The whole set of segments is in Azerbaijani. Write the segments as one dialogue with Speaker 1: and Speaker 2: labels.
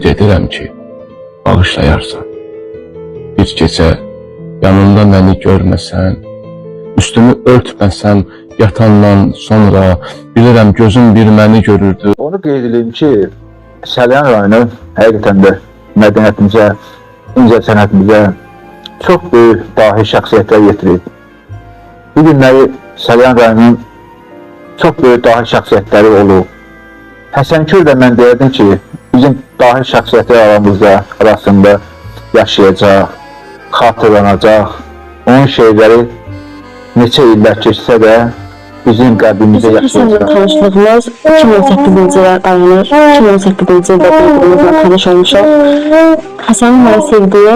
Speaker 1: ümid edirəm ki, bağışlayarsan. Bir gecə yanımda məni görməsən, üstümü örtməsəm yatandan sonra, bilirəm gözüm bir məni görürdü.
Speaker 2: Onu qeyd edeyim ki, Salyan rayonu həqiqətən də mədəniyyətimizə, incəsənətimizə çox böyük dahi şəxsiyyətlər yetirir. Bu günləri Salyan rayonunun çox böyük dahi şəxsiyyətləri olub. Həsənkür də mən deyərdim ki, bizim dahi şəxsiyyətlər arasında yaşayacaq, xatırlanacaq. Onun şeyləri neçə illər keçsə də bizim qəlbimizdə yaşayacaq.
Speaker 3: Bizim tanışlığımız 2018-ci ilə dayanır. 2018-ci ildə bir-birimizlə tanış olmuşuq. Həsənin mənə sevdiyi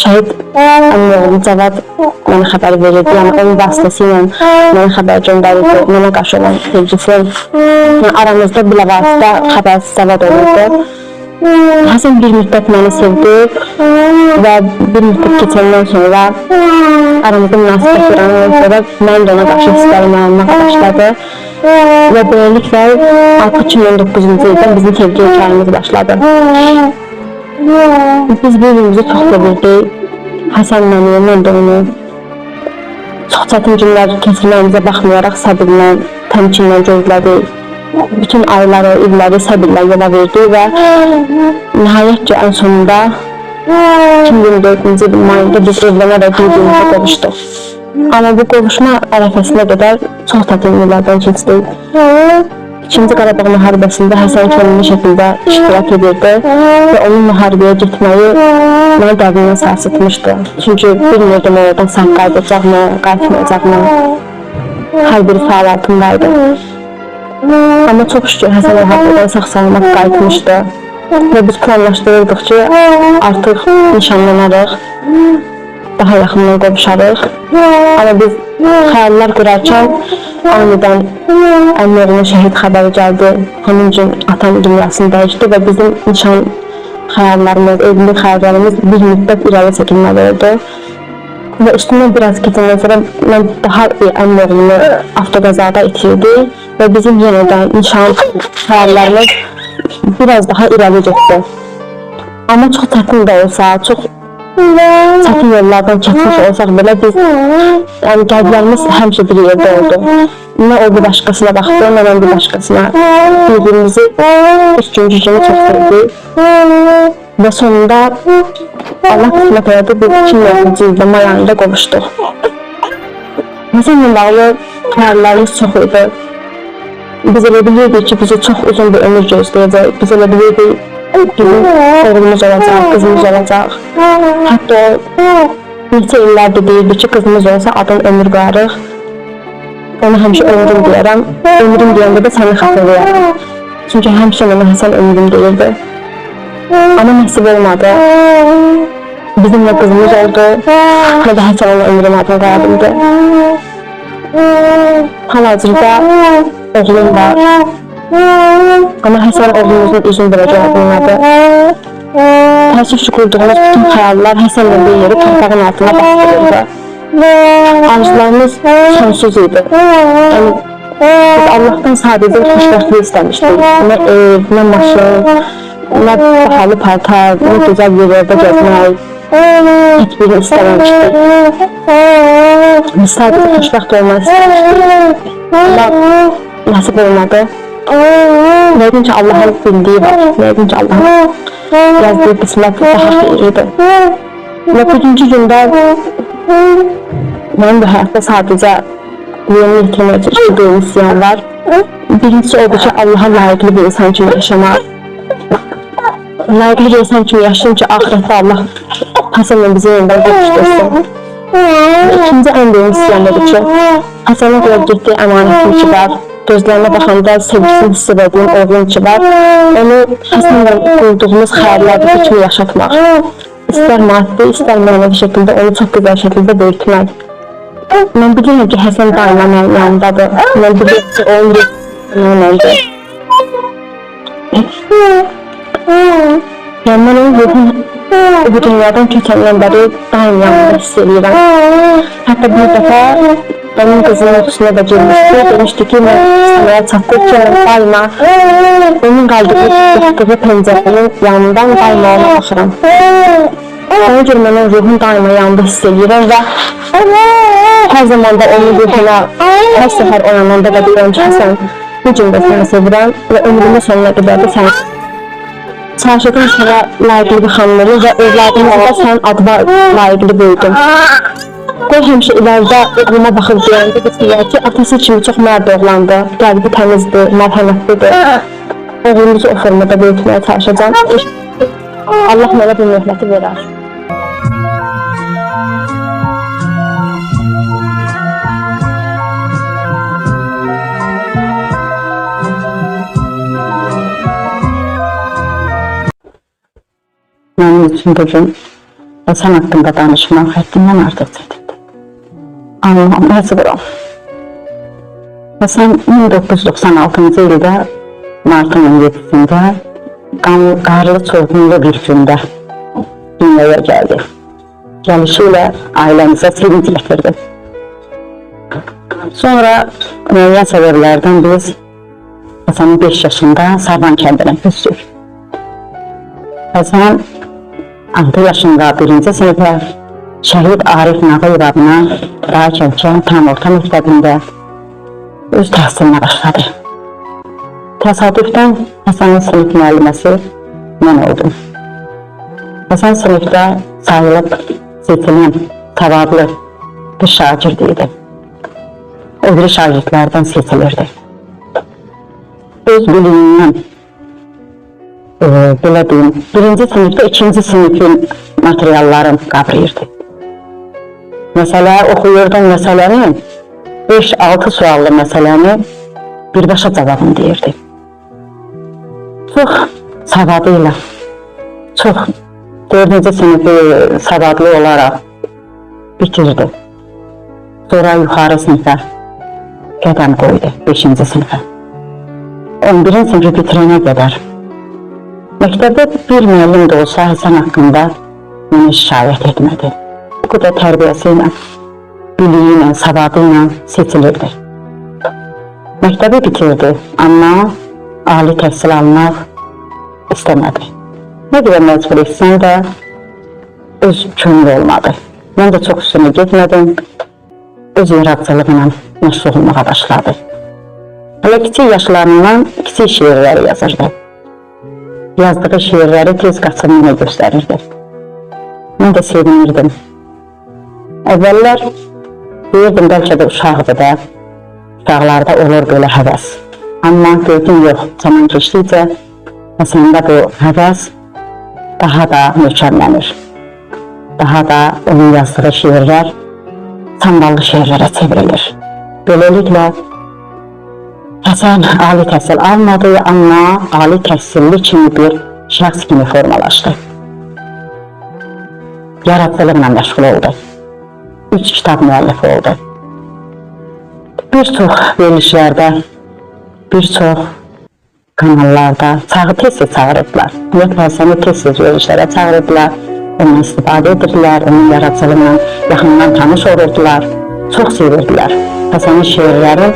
Speaker 3: şəhid əmioğlu Cavad mənə xəbər verirdi. Yəni onun vasitəsilə mənə xəbər göndərirdi. Mənə qarşı olan sevgisi. Aramızda bilavasitə xəbərsiz Cavad olurdu. Həsən bir müddət məni sevdi və bir müddət keçəndən sonra aramızda münasibət yaranır və mən də ona qarşı hisslərimi almaq başladı və böyləliklə 2019-cu ildən bizim sevgi hekayemiz başladı. Biz birbirimizi çox sevirdik. Həsən məni, mən də onu çox çətin günlər keçirməyimizə baxmayaraq səbirlə, təmkinlə gözlədik. Bütün ayları, illəri səbirlə yola verdi və nəhayət ki, ən sonunda 2024-cü il mayında biz evlənərək bir-birimizə qovuşduq. Amma bu qovuşma ərəfəsinə qədər çox çətin illərdən keçdik. İkinci Qarabağ müharibəsində Həsən könüllü şəkildə iştirak edirdi və onun müharibəyə getməyi mənə dərindən sarsıtmışdı. Çünki bilmirdim oradan sağ qayıdacaqmı, qayıtmayacaqmı, hər bir fəaliyyatındaydı. Amma çox şükür Həsən müharibədən sağ-salamat qayıtmışdı və biz planlaşdırırdıq ki, artıq nişanlanarıq, daha yaxından qovuşarıq. Amma biz xəyallar qurarkən anidən əmioğlunun şəhid xəbəri gəldi. Onun üçün atam dünyasını dəyişdi və bizim nişan xəyallarımız, evlilik xəyallarımız bir müddət irəli çəkilməli oldu. Və üstündən biraz keçəndən sonra mən daha əmioğlunu avtoqazada itirdi və bizim yenidən nişan xəyallarımız biraz daha irəli getdi. Amma çox çətin də olsa, çox çətin yollardan keçmiş olsaq belə biz, yəni qəlblərimiz həmişə bir yerdə oldu. Nə o bir başqasına baxdı, nə mən bir başqasına. Bir-birimizi üç günkü kimi çox sevdik. Və sonunda Allah qismət elədi, biz 2020-ci ildə may ayında qovuşduq. Həsənlə bağlı xəyallarımız çox idi. Biz elə bilirdik ki, bizi çox uzun bir ömür gözləyəcək. Biz elə bilirdik bizim oğlumuz olacaq, qızımız olacaq. Hətta neçə illərdir deyirdi ki, qızımız olsa adın ömür qoyarıq. Ona həmişə ömrüm deyərəm. Ömrüm deyəndə də səni xatırlayarım. Çünki həmişə mənə Həsən ömrüm deyirdi. Amma nəsib olmadı. Bizimlə qızımız oldu. Nə də Həsən ona ömrüm adını qoya bildi. Hal-hazırda oğlum var. Amma Həsən oğlumuzun uzun verəcəyi bilmədi. Təəssüf ki, qurduğumuz bütün xəyallar Həsənlə bir yeri torpağın altına bastırırdı. Arzularımız sonsuz idi. Yəni, biz Allah'tan sadəcə xoşbəxtlik istəmişdik. Nə ev, nə maşın, nə bahalı paltar, nə gözəl yerlərdə gəzmək. Heç birini istəməmişdik. Biz sadəcə xoşbəxt olmaq istəmişdik. Amma nəsib olmadı. Nədim ki, Allah'ın bildiyi var. Nədim ki, Allah'ın yazdığı qismət daha xeyridir. Və bugünkü gündə mənim bu həyatda sadəcə yeni itirmək üçün iki böyük misyon var. Birincisi odur ki, Allah'a layiqli bir insan kimi yaşamaq. Layiqli bir insan kimi yaşayım ki, ahirətdə Allah Həsənlə bizi yenidən qovuştursun. İkinci ən böyük misyondur ki, Həsənə görə getdiyi əmanətim ki var. Gözlərine baxanda sevgisini hiss edədiyim oğlum ki var. Onu Həsənlə qurduğumuz xəyallarda kimi yaşatmaq. İstər maddi, istər mənəvi şəkildə onu çox gözəl şəkildə böyütmək. Mən bilirəm ki, Həsən daima mənim yanımdadır. Mən bilirəm ki, onun yanımdadır. Yəni mən onun ruhunu bu dünyadan köçəndən bəri daim yanımda hiss edirəm. Hətta bir dəfə Onun kızının üstüne de girmişti. Demişti ki ben sənəyə çatdırken daima onun qaldığı yatdığı pəncərənin yanından daima ona baxıram. Ona görə mənə ruhum daima yanında hiss edirəm və hər zaman da onun ruhuna hər səfər oyananda da deyirəm ki, Həsən, bu gün də səni sevirəm və ömrümün sonuna qədər də səni Çarşıdan sənə layiqli bir xanımı və evladımızı da sən adıma layiqli böyüdüm. Qoy həmişə ilərdə oğluma baxıb deyəndə deyək ki, atası kimi çox mərd oğlandı, qəlbi təmizdir, mərhəmətlidir. Oğlumuzu o formada böyütməyə çalışacağım. Allah mənə bu möhləti verər.
Speaker 4: Mənim üçün bugün Həsən haqqında danışmaq həddindən artıq çətindir. Anlamam, məcburam. Həsən 1996-cı ildə Martın 17-sində qarlı çovğunlu bir gündə dünyaya gəldi. Gəlişi ilə ailəmizə sevinç gətirdi. Sonra müəyyən səbəblərdən biz Həsənin 5 yaşında Sarvan kəndinə köçdük. Həsən 6 yaşında 1-ci sinifə Şəhid Arif Nağıyev adına Dağkənd tam orta məktəbində öz təhsilinə başladı. Təsadüfdən Həsənin sinif müəlliməsi mən oldum. Həsən sinifdə sayılıb seçilən, savadlı bir şagird idi. O biri şagirdlərdən seçilirdi. Öz biliyindən belə deyim, 1-ci sinifdə 2-ci sinifin materiallarını qavrayırdı. Məsələ oxuyurdum, məsələnin 5-6 suallı məsələni birbaşa cavabını deyirdi. Çox savadıyla, çox 4-cü sinifi savadlı olaraq bitirdi. Sonra yuxarı sinifə qədəm qoydu, 5-ci sinifə. 11-ci sinifi bitirənə qədər. Məktəbdə bir müəllim də olsa Həsən haqqında mənə şikayət etmədi. Bu qədər tərbiyəsi ilə, biliyi ilə, savadı ilə seçilirdi. Məktəbi bitirdi, amma ali təhsil almaq istəmədi. Nə qədər məcbur etsən də öz könlü olmadı. Mən də çox üstünə getmədim, öz yaradıcılığına məşğul olmağa başladı. Hələ kiçik yaşlarından kiçik şeirləri yazırdı. Yazdığı şeirləri tez qaçırmağına göstərirdi. Mən də sevinirdim. Əvvəllər deyirdim, bəlkə də uşaqdır da, uşaqlarda olur belə həvəs. Amma gördüm yox, zaman keçdikcə Həsəndə bu həvəs daha da möhkəmlənir. Daha da onun yazdığı şeirlər samballı şeirlərə çevrilir. Beləliklə Həsən ali təhsil almadı, amma ali təhsilli kimi bir şəxs kimi formalaşdı. Yaradıcılıqla məşğul oldu. 3 kitab müəllifi oldu. Bir çox verilişlərdə, bir çox kanallarda tez-tez çağırırdılar. Ümumiyyətlə Həsəni tez-tez verilişlərə çağırırdılar, ondan istifadə edirdilər, onun yaradıcılığına yaxından tanış olurdular, çox sevirdilər. Həsənin şeirləri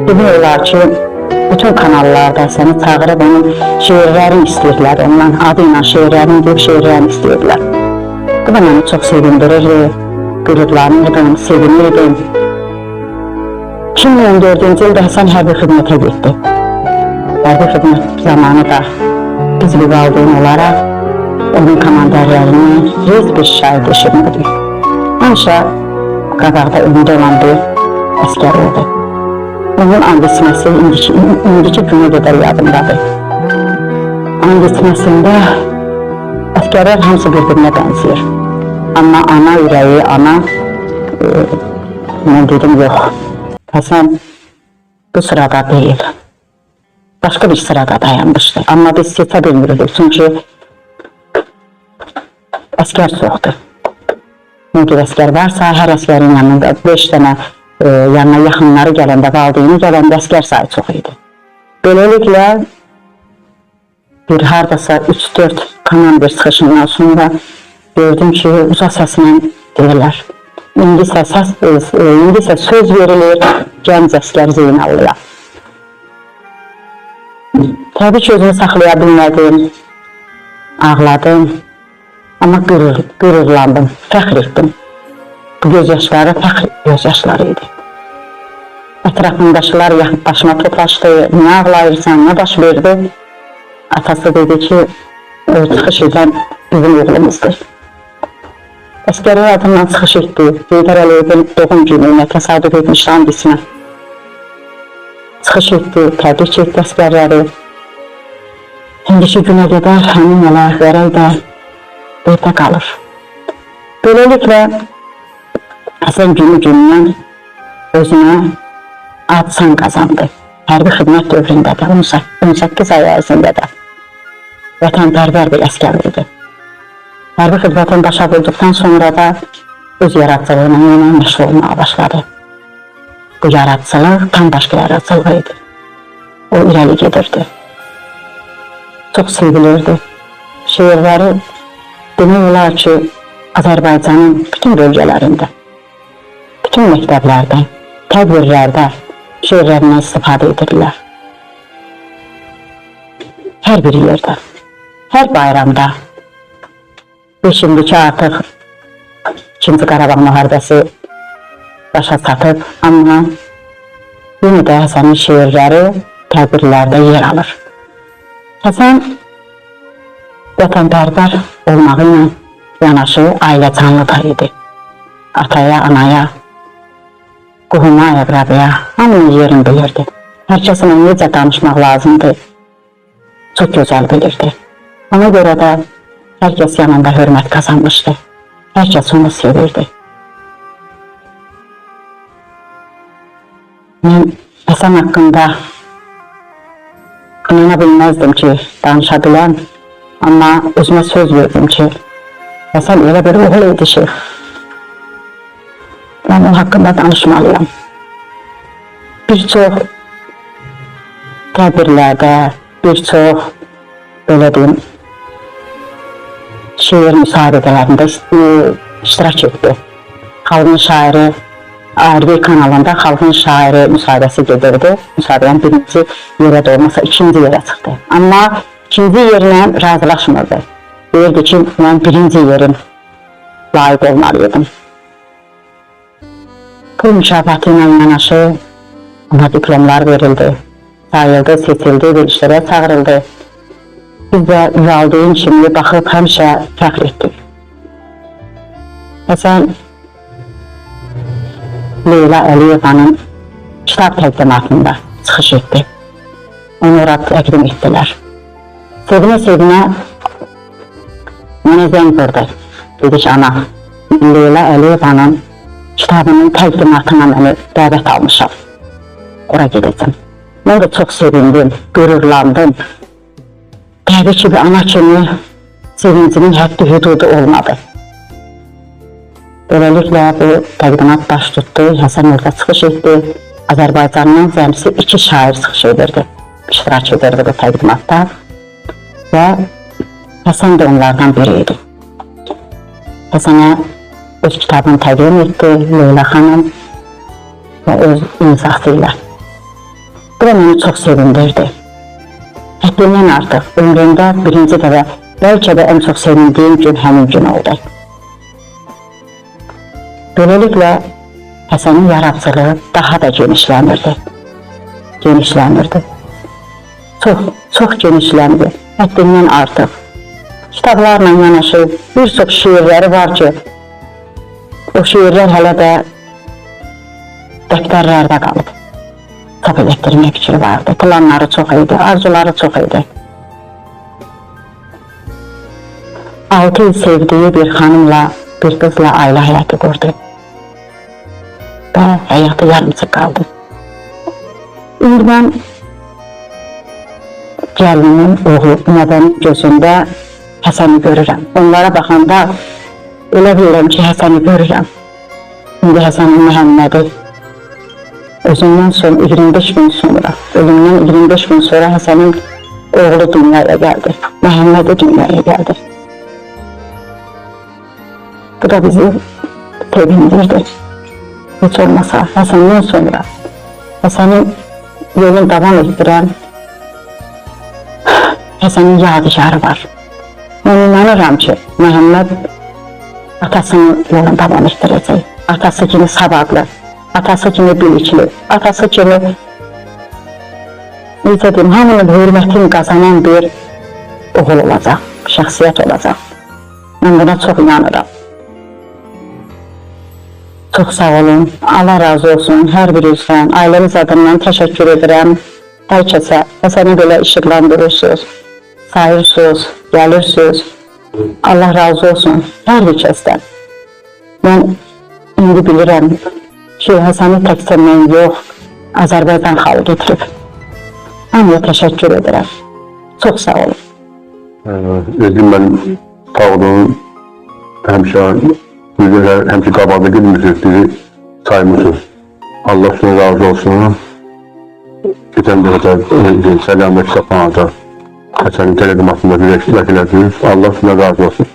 Speaker 4: demək olar ki, bütün kanallarda Həsəni çağırıb onun şeirlərini istəyirdilər, ondan adı ilə şeirlərini deyib şeirlərini istəyirdilər. Bu da məni çox sevindirirdi, qürurlanırdım, sevinirdim. 2014-cü ildə Həsən hərbi xidmətə getdi. Hərbi xidmət zamanı da biz bir valideyn olaraq onun komandərlərini heç bir şahid eşitmədik. Həmişə qabaqda önündə olan bir əskər oldu. Onun and içməsi indiki günə qədər yadımdadır. And içməsində əskərlər hamısı bir-birinə bənzəyir. Amma ana ürəyi, ana mən dedim yox, Həsən bu sırada deyil. Başqa bir sırada dayanmışdı. Amma biz seçə bilmirdik, çünki əskər çoxdur. Nə qədər əskər varsa, hər əskərin yanında 5 dənə yanına yaxınları gələndə, valideyni gələndə əskər sayı çox idi. Beləliklə, bir haradasa 3-4 komandир çıxışından sonra gördüm ki, uca səslə deyirlər, İndi isə söz verilir gənc əskər Zeynallıya. Təbii ki, özümü saxlaya bilmədim, ağladım, amma qürurlandım, fəxr etdim. Bu gözyaşları fəxr gözyaşları idi. Ətrafımdaşılar başıma toplaşdı, nə ağlayırsan, nə baş verdi? Atası dedi ki, çıxış edən bizim oğlumuzdur. Əskəri adından çıxış etdi, Heydər Əliyevin doğum gününə təsadüf etmiş andisinə. Çıxış etdi, təbrik etdi əskərləri. İndiki günə qədər həmin əlaqələr də orada qalır. Beləliklə, Həsən günü-gündən özünə ad-san qazandı. Hərbi xidmət dövründə də, 18 ay ərzində də vətənpərvər bir əskər idi. Hərbi xidmətin başa vurduqdan sonra da öz yaradıcılığına yenə məşğul olmağa başladı. Bu yaradıcılıq tam başqa yaradıcılığı idi. O irəli gedirdi. Çox sevilirdi. Şeirləri demək olar ki, Azərbaycanın bütün bölgələrində, bütün məktəblərdə, tədbirlərdə şeirlərindən istifadə edirlər. Hər bir yerdə, hər bayramda. Şimdiki artıq 2-ci Qarabağ müharibəsi başa çatıb, amma yenə də Həsənin şeirləri tədbirlərdə yer alır. Həsən vətənpərvər olmağı ilə yanaşı ailə canlı da idi. Ataya, anaya, qohuma, əqrabaya hamının yerini bilirdi. Hər kəsinə necə danışmaq lazımdır, çox gözəl bilirdi. Ona görə də hər kəs yanında hörmət qazanmışdı. Hər kəs onu sevirdi. Mən Həsən haqqında inana bilməzdim ki, danışa biləm, amma özümə söz verdim ki, Həsən elə bir oğul idi ki, mən onun haqqında danışmalıyam. Bir çox tədbirlərdə, bir çox, belə deyim, şeir müsabiqələrində iştirak etdi. Xalqın şairi, ARV kanalında xalqın şairi müsabiqəsi gedirdi. Müsabiqənin birinci yerə də olmasa ikinci yerə çıxdı. Amma ikinci yerlə razılaşmırdı. Deyirdi ki, mən birinci yerin layiq olmalıydım. Pul mükafatı ilə yanaşı ona diplomlar verildi. Sayıldı, seçildi, verilişlərə çağırıldı. Biz də üraldığın kimi baxıb həmişə fəxr etdik. Həsən Leyla Əliyevanın kitab təqdimatında çıxış etdi. Onu orada təqdim etdilər. Sevinə-sevinə mənə zəng vurdu. Dedi ki, ana, Leyla Əliyevanın kitabının təqdimatına məni dəvət almışam. Ora gedəcəm. Mən də çox sevindim, qürurlandım. Təbii ki, bir ana kimi sevincimin həddi hüdudu olmadı. Beləliklə bu təqdimat baş tutdu, Həsən orada çıxış etdi. Azərbaycandan cəmsi 2 şair çıxış edirdi, iştirak edirdi bu təqdimatda və Həsən də onlardan biri idi. Həsənə öz kitabını təqdim etdi Leyla xanım və öz imzası ilə. Bu da məni çox sevindirdi. Həddindən artıq ömrümdə birinci dəfə, bəlkə də ən çox sevindiyim gün həmin gün oldu. Beləliklə, Həsənin yaradıcılığı daha da genişlənirdi. Çox genişləndi, həddindən artıq. Kitablarla yanaşı bir çox şeirləri var ki, o şeirlər hələ də dəftərlərdə qalıb. Çap etdirmək fikri vardı. Planları çox idi, arzuları çox idi. 6 il sevdiyi bir xanımla, bir qızla ailə həyatı qurdu. Və həyatı yarımçıq qaldı. İndi mən gəlinin oğlu Nəbənin gözündə Həsəni görürəm. Onlara baxanda elə bilirəm ki, Həsəni görürəm. İndi Həsənin Məhəmmədi özündən sonra 25 gün sonra, ölümündən 25 gün sonra Həsənin oğlu dünyaya gəldi. Məhəmmədi dünyaya gəldi. Bu da bizi sevindirdi. Hiç olmasa Həsəndən sonra Həsənin yolunu davam etdirən Həsənin yadigarı var. Mən inanıram ki, Məhəmməd atasının yolunu davam etdirəcək. Atası kimi savadlı, atası kimi bilikli, atası kimi necə deyim, hamının hörmətini qazanan bir oğul olacaq, şəxsiyyət olacaq. Mən buna çox inanıram. Çox sağ olun, Allah razı olsun hər birinizdən, ailəmiz adından təşəkkür edirəm. Hər kəsə Həsəni belə işıqlandırırsınız, sayırsınız, gəlirsiniz. Allah razı olsun hər bir kəsdən. Mən indi bilirəm ki, Həsəni təkcə mən yox, Azərbaycan xalqı getirib. Hamıya təşəkkür edirəm. Çox sağ olun.
Speaker 5: Özüm mən Tağdunun həmişə qabaqda gülmüsünüz, bizi saymısınız. Allah sizə razı olsun. Geçən dəfə Səlyan'da kitabxanada Həsənin televizyasında birləşdirək elədiniz. Allah sizə razı olsun.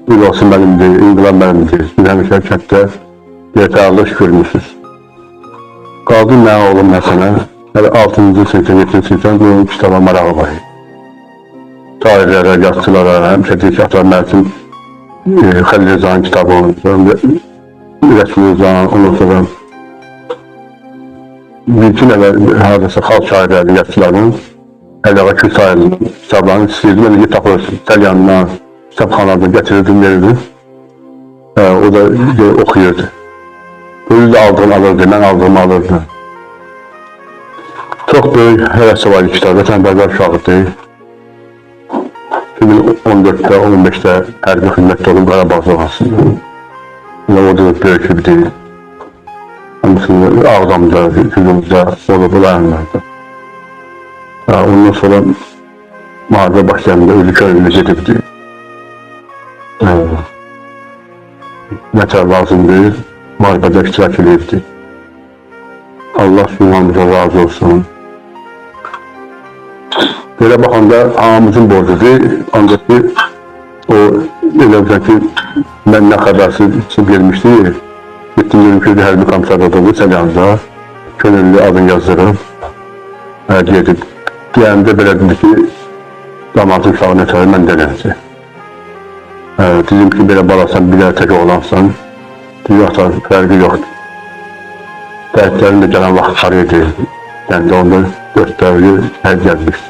Speaker 5: Bir olsun mənimdir, İnqilab mənimdir. Siz həmişə kənddə yeterli görmüşsünüz. Qaldı mən oğlum Həsənə. Hələ 6-cı sinifə, 7-ci sinifdən bunun kitaba marağı var. Tarihlərə, yazıçılara, həmişə deyir ki, atar mən üçün Xəlil Rıza'nın kitabını, Rəsul Rıza'nın, ondan sonra mümkün hardasa xalq şairləri, yazıçıların Əliağa Kürsaylı'nın kitablarını istəyirdim, elə ki, tapırırsın, Səlyan'dan, kitabxanadan gətirirdim, verirdim. O da oxuyurdu. Özü də aldığını alırdı, mən aldığımı alırdı. Çok böyük həvəsi var kitab, vətənpərvər uşağıdır. 2014'də, 15'də hərbi xidmətdə olub Qarabağ zolğasında. O da böyük bir deyil. Hamısını Ağdamda, Gülümüzdə olub ulanlardı. Ondan sonra müharibə başlarında ölü köyümüz gedibdi. Nətər lazımdır, müharibədə iştirak edirdi. Allah Süleymanımıza razı olsun. Belə baxanda hamımızın borcudur, ancaq ki, o elə olacaq ki, mən nə xəbərsiz için gelmişdi, gittim dedim ki, hərbi komissarda bu Səlyan'da, könüllü adını yazdırıb, gedib. Deyəndə belə dedi ki, damatın uşağı nətəri mən dələnəcək. Dedim ki, belə balasan, bir ərtək oğlansan, deyir, ata, fərqi yoxdur. Dərdlərin də gələn vaxtları idi, yəni də onda 4 dəvli hər gəlmişdi.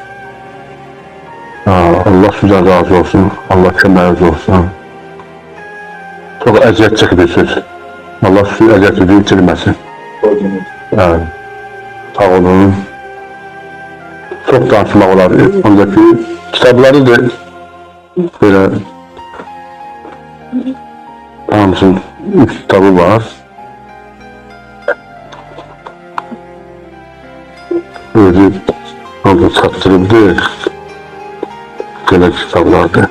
Speaker 5: Allah sizdən razı olsun, Allah köməyiniz olsun. Çox əziyyət çəkdirsiniz. Allah sizin əziyyətini itirməsin. Sağ olun. Çox danışmaq olar. Ancaq ki, kitabları da belə hamısının 3 kitabı var. Özü onu çatdırıldı. Belə kitablardır.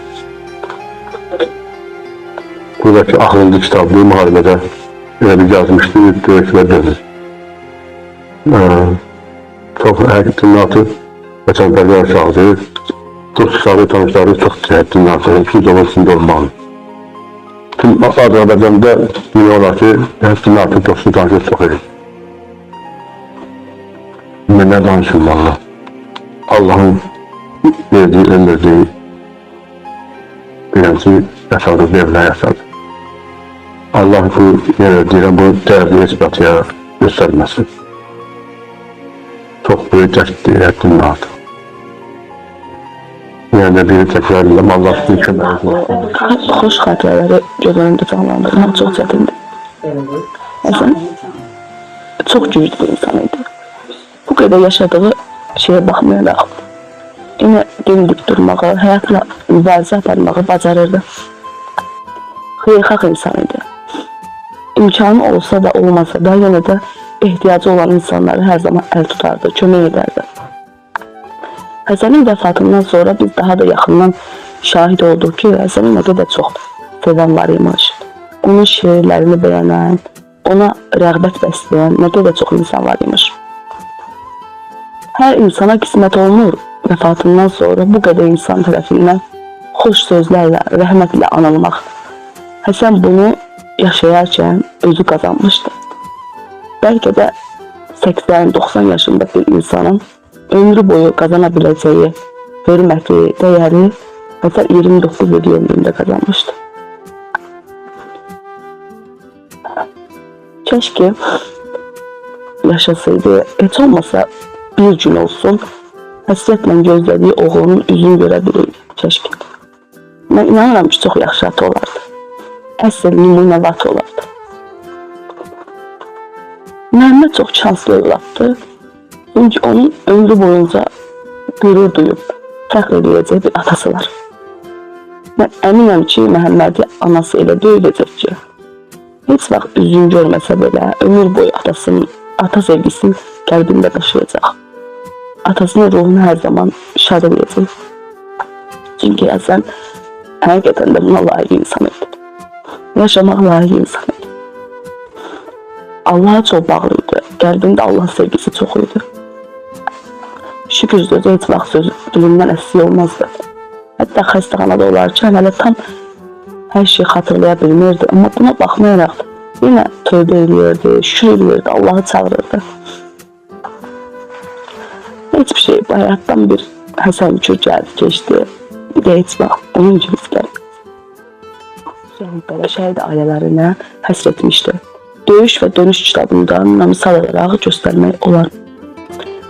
Speaker 5: Buradakı axırıncı kitabı müharibədə elə bir yazmışdı, döyüşlər dönür. Çox həqiqətən artıq vətənpərvər uşaqdır. Dostları, tanışları çox həddindən artıq, hepsi dolasında olmalı. Tüm Azərbaycanda dünya olar ki, hepsinin artıq dostu tanışır çox edir. Mən nə danışım valla? Allah'ın verdiği, ömürlüğü bilən ki, yaşadığı evlə yaşadı. Allah bu deyirəm, bu dəyərli heç batıya göstərməsin. Çox böyük dərsdir, həddindən artıq. Yəni bir təkrar edirəm, Allah sizin köməyiniz olsun.
Speaker 3: Xoş xatirələri göz önündə canlandırmaq çox çətindir. Həsən çox güclü bir insan idi. Bu qədər yaşadığı şeye baxmayaraq, yine dimdik durmağı, həyatla mübarizə aparmağı bacarırdı. Xeyirxah insan idi. İmkanı olsa da olmasa da yine de ihtiyacı olan insanları her zaman el tutardı, kömək ederdi. Həsənin vəfatından sonra biz daha da yaxından şahid olduq ki, Həsənin nə qədər çox sevən var imiş. Onun şiirlərini beğenen, ona rəğbət bəsləyən nə qədər çox insan var imiş. Hər insana qismət olunur, vəfatından sonra bu qədər insan tərəfindən xoş sözlərlə, rəhmətlə anılmaq. Həsən bunu yaşayarkən özü qazanmışdı. Bəlkə də 80-90 yaşında bir insanın ömrü boyu qazana biləcəyi hörməti, dəyəri məsələn 29 il ömründə qazanmışdı. Keşke yaşasaydı, heç olmasa bir gün olsun həsrətlə gözlədiyi oğlunun üzünü görə bilirdi. Keşke. Mən inanıram ki, çox yaxşı ata olardı. Əsl nümunəvi ata olardı. Məhəmməd çox şanslı evladdı. Çünki onun ömrü boyunca qürur duyub, fəxr edəcək bir atası var. Mən əminəm ki, Məhəmmədi anası elə böyüdəcək ki, heç vaxt üzün görməsə belə ömür boyu ata sevgisini qəlbində daşıyacaq. Atasının ruhunu hər zaman şad edəcək. Çünki sən həqiqətən də buna layiq insan idi. Yaşamaq layiq insan idi. Allah'a çox bağlıydı. Qəlbində Allah sevgisi çox idi. Şükür sözü heç vaxt söz dilindən əksik olmazdı. Hətta xəstəxanada olarkən hələ tam hər şeyi xatırlaya bilmirdi. Amma buna baxmayaraq yine tövbe edirdi, şükür edirdi, Allah'ı çağırırdı. Hiçbir şey, bu hayattan bir Həsən Kür geldi, geçti. Bir de heç vaxt onun gibi gəldi. Şəhidlərə, şəhid ailələrinə həsr etmişdi. Döyüş və dönüş kitabında misal olaraq göstərmək olar.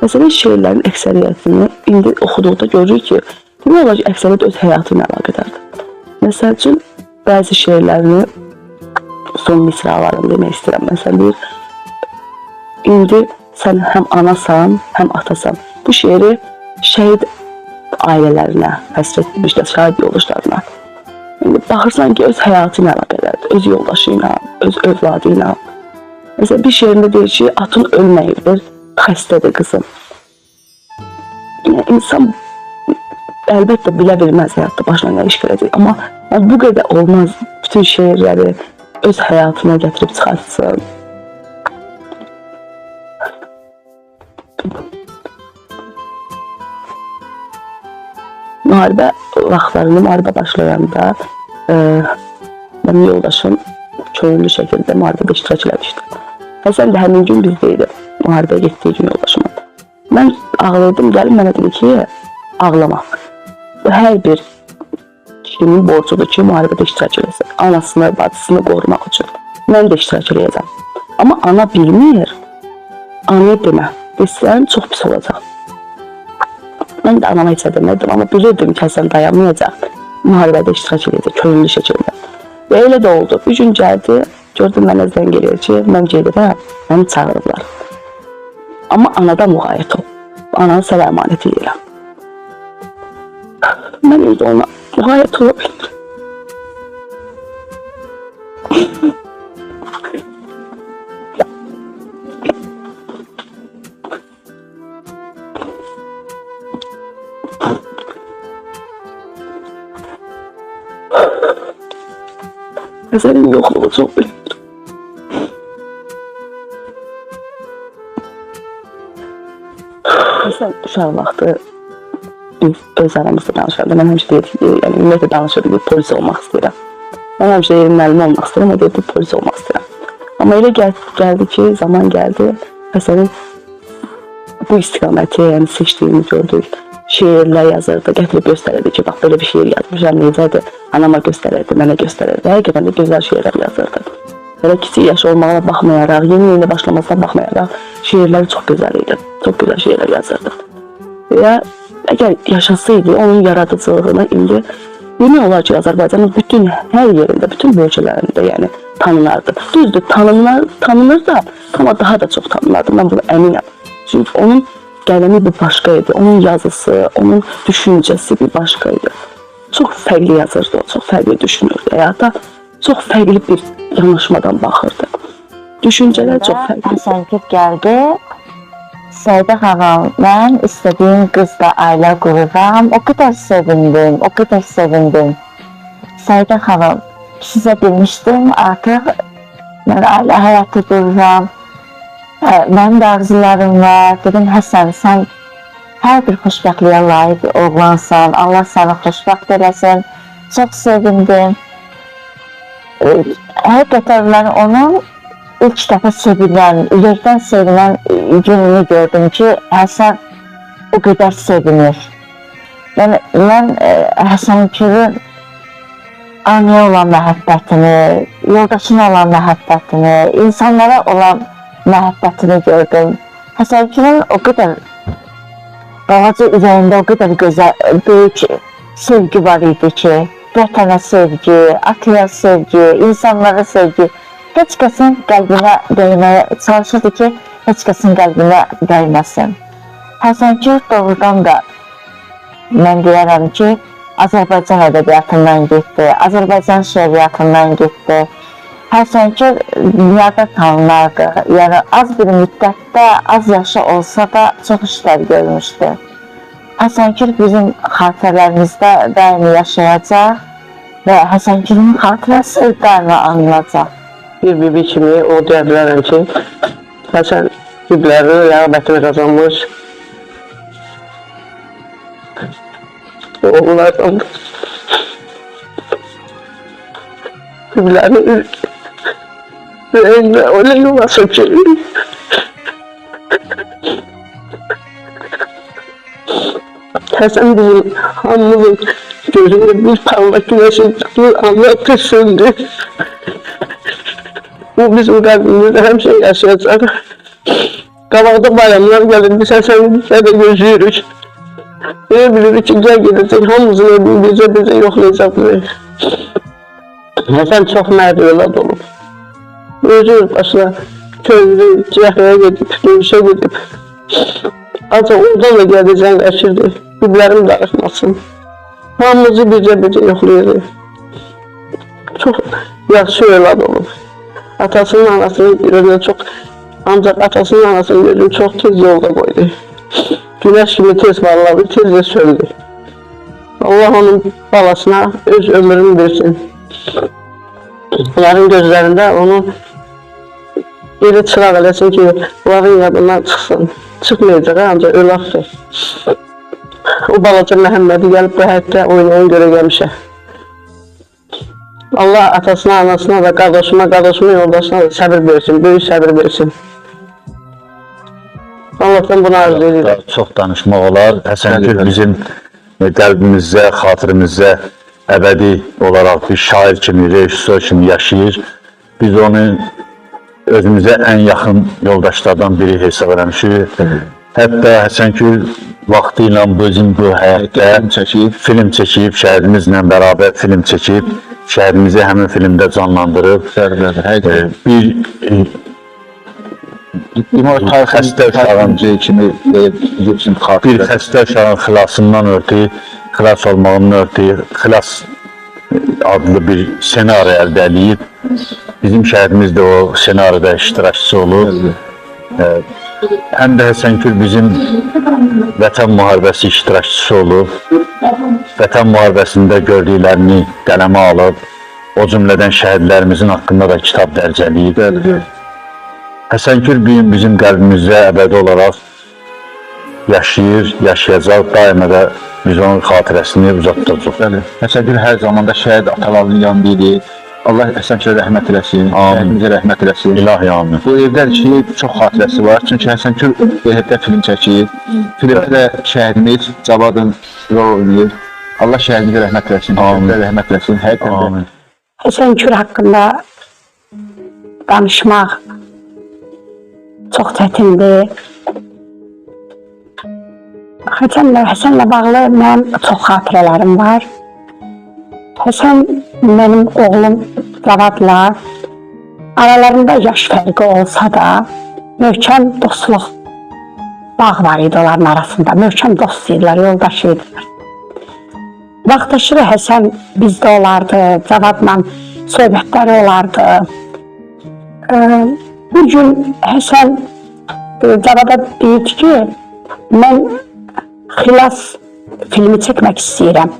Speaker 3: Məsələn, şeirlərin əksəriyyətini indi oxuduqda görürük ki, demək olar ki, əksəriyyət öz həyatı ilə əlaqədardır. Məsəl üçün, bəzi şeirlərini son misralarını demək istəyirəm. Məsələn, deyir, indi sən həm anasan, həm atasan. Bu şeiri şəhid ailələrinə həsr etmişlər, şəhid yoldaşlarına. İndi baxırsan ki, öz həyatı ilə əlaqədardır, öz yoldaşı ilə, öz övladı ilə. Məsələn, bir şeirində deyir ki, atın ölməyibdir, xəstədir qızım. Yəni, insan əlbəttə bilə bilməz həyatda başına nə iş gələcək. Amma bu qədər olmaz, bütün şeirləri öz həyatına gətirib çıxartsın. Müharibə vaxtlarında, müharibə başlayanda mənim yoldaşım könüllü şəkildə müharibədə iştirak eləmişdi. Həsən də həmin gün bizdeydi, müharibəyə getdiyi gün yoldaşımın. Mən ağlaydım, gəlib mənə dedi ki, ağlama. Bu hər bir kişinin borcudur ki, müharibədə iştirak eləsin. Anasını, bacısını qorumaq üçün. Mən də iştirak eləyəcəm. Amma ana bilmir, anaya demə. Deslərim çox pis olacaq. Mən də anama heç demədim, amma bilirdim ki, Həsən dayanmayacaq. Müharibədə iştirak eləyəcək, könüllü şəkildə. Və elə də oldu. Bir gün gəldi, gördüm mənə zəng eləyir ki, mən gedirəm, məni çağırırlar. Amma anadan müğayət ol. Ananı sənə əmanət edirəm. Mən indi ona müğayət ola bilmirəm. Həsənin yoxluğu çox bilmirəm. Həsən uşaq vaxtı öz aramızda danışanda mən həmişə deyirdim, yəni ümumiyyətlə danışırdım, polis olmaq istəyirəm. Mən həmişə yerin müəllimi olmaq istəyirəm, o deyirdim, polis olmaq istəyirəm. Amma elə gəldi ki, zaman gəldi, Həsənin bu istiqaməti, yəni seçdiyini gördük. Şeirlər yazırdı, gətirib göstərirdi ki, bax belə bir şeir yazmışam, necədir, anama göstərirdi, mənə göstərirdi. Həqiqətən də gözəl şeirlər yazırdı. Belə kiçik yaş olmağına baxmayaraq, yeni başlamasına baxmayaraq, şeirləri çox gözəl idi, çox gözəl şeirlər yazırdı. Və əgər yaşasaydı, onun yaradıcılığını indi demək olar ki, Azərbaycanın bütün hər yerində, bütün bölgələrində yəni tanınardı. Düzdür, tanınır da, amma daha da çox tanınardı, mən buna əminəm. Çünki onun qələmi bir başqa idi, onun yazısı, onun düşüncəsi bir başqa idi. Çox fərqli yazırdı o, çox fərqli düşünürdü həyata, çox fərqli bir yanaşmadan baxırdı. Düşüncələr çox fərqli.
Speaker 6: Həsən Kür gəldi. Səidə xanım, mən istədiyim qızla ailə qururam. O qədər sevindim, o qədər sevindim. Səidə xanım, sizə demişdim, artıq mən ailə həyatı qururam. Mənim də arzularım var. Dedim, Həsən, sən hər bir xoşbəxtliyə layiq oğlansan. Allah səni xoşbəxt eləsin. Çox sevindim. həqiqətən mən onun ilk dəfə sevinən, ürəkdən sevinən gününü gördüm ki, Həsən o qədər sevinir. Yəni, mən Həsən Gülün annəyə olan məhəbbətini, yoldaşına olan məhəbbətini, insanlara olan məhəbbətini gördüm. Həsən Gülün o qədər balaca ürəyində o qədər gözəl, böyük sevgi var idi ki, vətənə sevgi, ataya sevgi, insanlara sevgi. Heç kəsin qəlbinə dəyməyə çalışırdı ki, heç kəsin qəlbinə dəyməsin. Həsən Gül doğrudan da mən deyərəm ki, Azərbaycan ədəbiyyatından getdi, Azərbaycan şeiriyyatından getdi. Həsən Gül dünyada tanınardı. Yəni, az bir müddətdə, az yaşı olsa da çox işlər görmüşdü. Həsən Gül bizim xatirələrimizdə daimi yaşayacaq və Həsən Gülün xatirəsi daimi anılacaq.
Speaker 7: Bir bibi kimi o deyə bilərəm ki, Həsən biblərin rəğbətini qazanmış oğullardan biblərin ürəyində öyle yuvası ki, Həsən bizim hamımızın gözünde bir parlak güneşin çıktığı anda kısıldı. Bu bizim qəlbimizdə həmişə yaşayacaq. Qabaqda bayramlar gəlir, biz Həsənliklə də gözləyirik. Elə bilirik ki, gəl gedəcək, hamımızın evini bizə yoxlayacaq bilir. Həsən çox mərd evlad olub. Özü başına köylü, cəhəyə gedib, döyüşə gedib. Ancaq oradan da gələcən qəşirdir, biblərim darıxmasın. Hamımızı bizə yoxlayacaq. Çox yaxşı evlad olub. Atasının anasının gözünə çox, ancaq atasının anasının gözünü çox tez yolda qoydu. Güneş kimi tez parladı, tez də söndü. Allah onun balasına öz ömrünü versin. Onların gözlərində onu elə çıraq eləsin ki, onların yadından çıxsın. Çıxmayacaq, ancaq ölaxdır. O balaca Məhəmmədi gəlib bu həyətdə oynayan görə gəlmişə. Allah atasına, anasına da, qardaşıma, yoldaşına da səbir versin, böyük səbir versin. Allah'tan bunu arzu edilir.
Speaker 8: Çox danışmaq olar. Həsən Gül bizim qəlbimizdə, xatirimizdə əbədi olaraq bir şair kimi, rejissor kimi yaşayır. Biz onu özümüzə ən yaxın yoldaşlardan biri hesab eləmişik. Hətta Həsən Gül vaxtı ilə bizim bu həyətdə film çəkib, şəhidimizlə bərabər film çəkib, şəhidimizi həmin filmdə canlandırıb. Bir xəstə uşağın xilasından ötürü, xilas olmağının ötürü, xilas adlı bir senari əldə edib. Bizim şəhidimiz də o senaride iştirakçısı olur. Həm də Həsən Gül bizim Vətən müharibəsi iştirakçısı olub. Vətən müharibəsində gördüklərini qələmə alıb, o cümlədən şəhidlərimizin haqqında da kitab dərcələyib. Həsən Gül bizim qəlbimizdə əbədi olaraq yaşayır, yaşayacaq, daima da biz onun xatirəsini uzatdıracaq.
Speaker 2: Həsən Gül hər zaman da şəhid atalarının yanında idi. Allah Həsən Gülə rəhmət eləsin, şəhidimizə rəhmət eləsin.
Speaker 8: İlahi amin.
Speaker 2: Bu evdən ki, çox xatirəsi var. Çünki Həsən Gül evdə film çəkir. Filmdə də şəhidimiz Cavadın rol oynayır. Allah şəhidimizə rəhmət eləsin, şəhidimizə rəhmət eləsin. Həqiqətən də.
Speaker 4: Həsən Gül haqqında danışmaq çox çətindir. Həsənlə bağlı mənim çox xatirələrim var. Həsən mənim oğlum Cavadla aralarında yaş fərqi olsa da möhkəm dostluq bağ var idi onların arasında. Möhkəm dost idilər, yoldaş idilər. Vaxtaşırı Həsən bizdə olardı, Cavadla söhbətləri olardı. Bir gün Həsən Cavada deyir ki, mən xilas filmi çəkmək istəyirəm.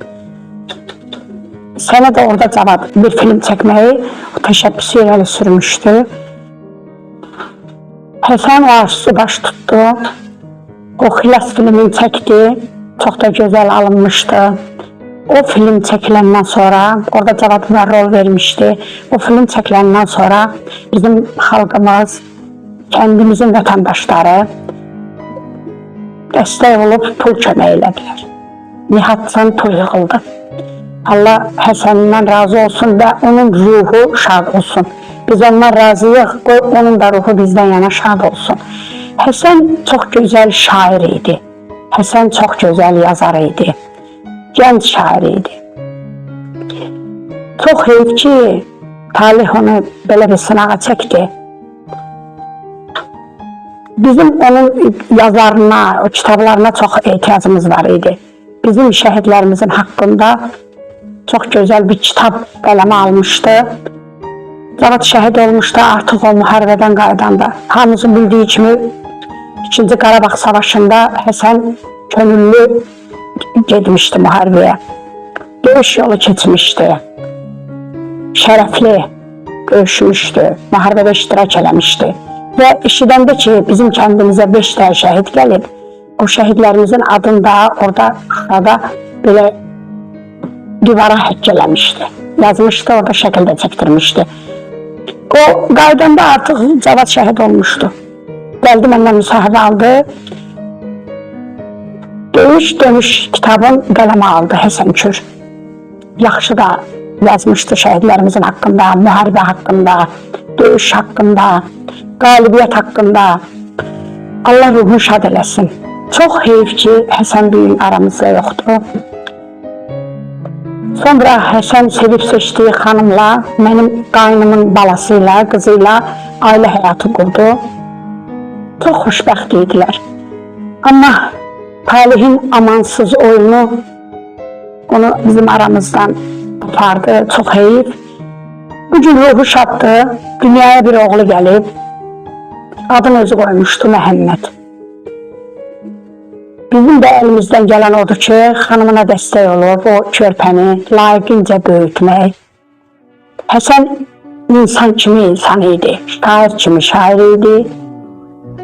Speaker 4: Sənə də orada Cavad bir film çəkməyi təşəbbüsü irəli sürmüşdü. Həsən arzusu baş tutdu. O xilas filmini çəkdi. Çox da gözəl alınmışdı. O film çekiləndən sonra, orada Cavadlar rol vermişdi. O film çekiləndən sonra bizim xalqımız, kəndimizin vətəndaşları dəstək olub pul kömək elədilər. Nihatcan pul yığıldı. Allah Həsənindən razı olsun və onun ruhu şad olsun. Biz ondan razıyıq, qoy onun da ruhu bizdən yana şad olsun. Həsən çox gözəl şair idi. Həsən çox gözəl yazar idi. Gənc şair idi. Çox heyf ki, talih onu belə bir sınağa çəkdi. Bizim onun yazarına, o kitablarına çox ehtiyacımız var idi. Bizim şəhidlərimizin haqqında çox gözəl bir kitab qələmə almışdı. Cavad şəhid olmuşdu artıq o müharibədən qaydanda. Hamımızın bildiyi kimi 2-ci Qarabağ Savaşında Həsən könüllü getmişdi müharibəyə. Döyüş yolu keçmişdi. Şərəfli döyüşmüşdü. Müharibədə iştirak eləmişdi. Və eşidəndə ki, bizim kəndimizə 5 dənə şəhid gəlib, o şəhidlərimizin adını da orada Şuşada belə divara həkk eləmişdi. Yazmışdı, orada şəkildə çəkdirmişdi. O qaydanda artıq Cavad şəhid olmuşdu. Gəldi məndən müsahibə aldı. Döyüş kitabın qələmə aldı Həsən Kür. Yaxşı da yazmışdı şəhidlərimizin haqqında, müharibə haqqında, döyüş haqqında, qalibiyyət haqqında. Allah ruhunu şad eləsin. Çox heyf ki, Həsən bugün aramızda yoxdur. Sonra Həsən sevib seçdiyi xanımla, mənim qaynımın balasıyla, qızıyla ailə həyatı qurdu. Çox xoşbəxt idilər. Amma talihin amansız oyunu onu bizim aramızdan apardı, çox heyif. Bugün ruhu şaddır, dünyaya bir oğlu gəlib, adını özü qoymuşdu Məhəmməd. Bizim də əlimizdən gələn odur ki, xanımına dəstək olub, o körpəni layiqincə böyütmək. Həsən insan kimi insan idi, şair kimi şair idi,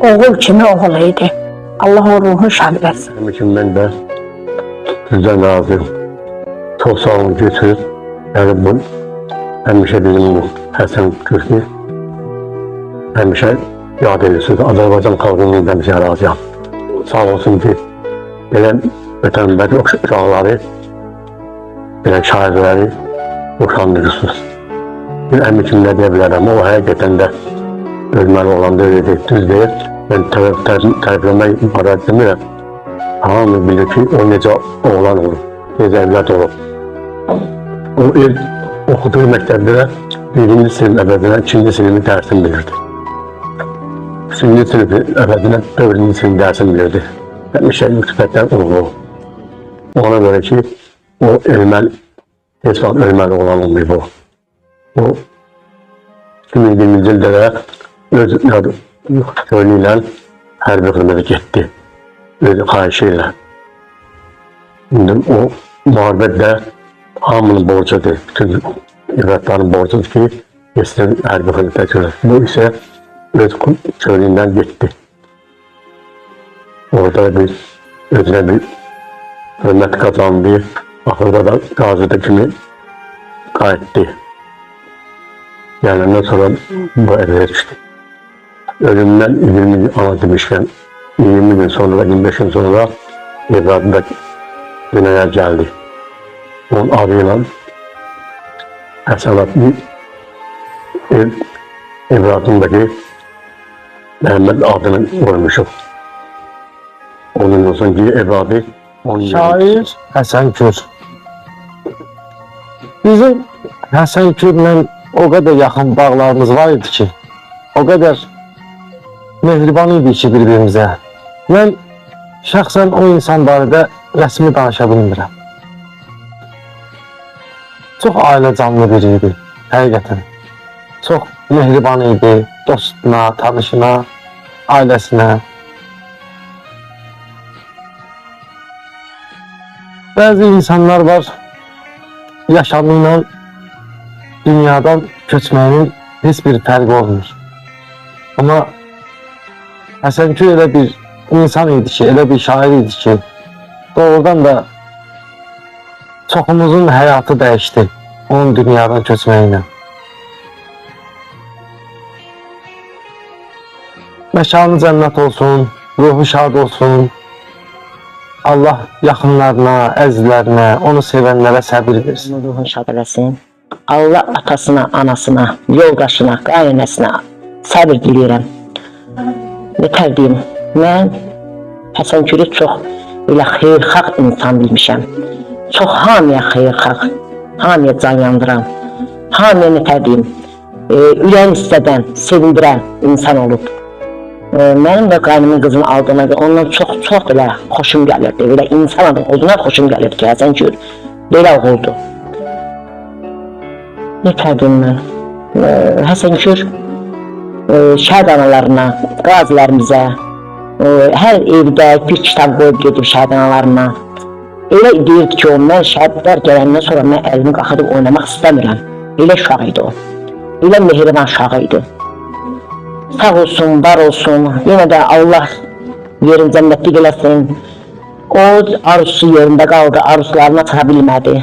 Speaker 4: oğul kimi oğul idi. Allah onun ruhunu şad versin.
Speaker 5: Benim için ben de sizden razıyım. Çok sağ olun götürüp, yani bu hemşe bizim bu Həsən Kürkü hemşe yad ediyorsunuz. Azerbaycan halkının hemşe razıyım. Sağ olsun ki, belə vətənbəri uşaqları, belə şairləri uşandırırsınız. Bir əmin kimi nə deyə bilərəm, o həqiqətən də ölməli olanda öyle düz deyil. Ben tərifləmək ibarət demirəm. Hamı bilir ki, o necə oğlan olur, necə evlad olur. O oxuduğu məktəbdə də 1-ci sinif əvəzinə 2-ci sinifin dərsini bilirdi. 3-cü sinif əvəzinə 4-cü sinif dərsini bilirdi. Həmişə müsbətdən uğurlu. Ona görə ki, o ölməli, heç vaxt ölməli olan olmayıb o. O 2020-ci ildə də öz köyü ilə hərbi xidmətə getdi. Öz xahişi ilə. İndi o müharibət də hamının borcudur. Bütün evlatların borcudur ki, geçsin hərbi xidmətə görə. Bu isə öz köyündən getdi. Orada bir özünə bir hörmət qazandı. Axırda da qazıda kimi qayıtdı. Gələndən sonra bu evə düşdü. Ölümdən 20 gün ana demişkən 20 gün sonra, 25 gün sonra evladı da dünyaya gəldi. Onun adıyla Həsən evladındakı Məhəmməd adını qoymuşuq. Onun olsun ki evladı
Speaker 9: Şair Həsən Kür. Bizim Həsən Kürlə o qədər yaxın bağlarımız var idi ki, o qədər mehriban idi ki bir-birimizə. Mən şəxsən o insan barədə rəsmi danışa bilmirəm. Çox ailə canlı biri idi, həqiqətən. Çox mehriban idi dostuna, tanışına, ailəsinə. Bəzi insanlar var, yaşamıyla dünyadan köçməyinin heç bir fərqi olmur. Amma Həsən Kür elə bir insan idi ki, elə bir şair idi ki, doğrudan da çoxumuzun həyatı dəyişdi onun dünyadan köçməklə. Məkanı cənnət olsun, ruhu şad olsun. Allah yaxınlarına, əzizlərinə, onu sevənlərə səbir versin.
Speaker 4: Ruhun şad eləsin. Allah atasına, anasına, yoldaşına, qaynəsinə səbir diləyirəm. Nətər deyim, mən Həsənkürü çox elə xeyirxalq insan bilmişəm. Çox hamiyə xeyirxalq, hamiyə can yandıran, hamiyə nətər deyim, ürəyin istədən, sevindirən insan olub. Mənim də qaynımın qızını aldığına görə ondan çox belə xoşum gəlirdi. Belə insan adam olduğuna xoşum gəlirdi ki, Həsənkür belə oldu. Nətər deyim mən? Həsənkür şəhid analarına, qazilərimizə, hər evdə bir kitab qoyub gedib şəhid analarına. Elə deyirdi ki, mən şəhidlər gələndən sonra mən əlimi qaxırıb oynamaq istəmirəm. Elə uşaq idi o. Elə mehriban uşaq idi. Sağ olsun, var olsun, yenə də Allah yerin cənnətlik eləsin. O arzusu yerində qaldı, arzularına çata bilmədi.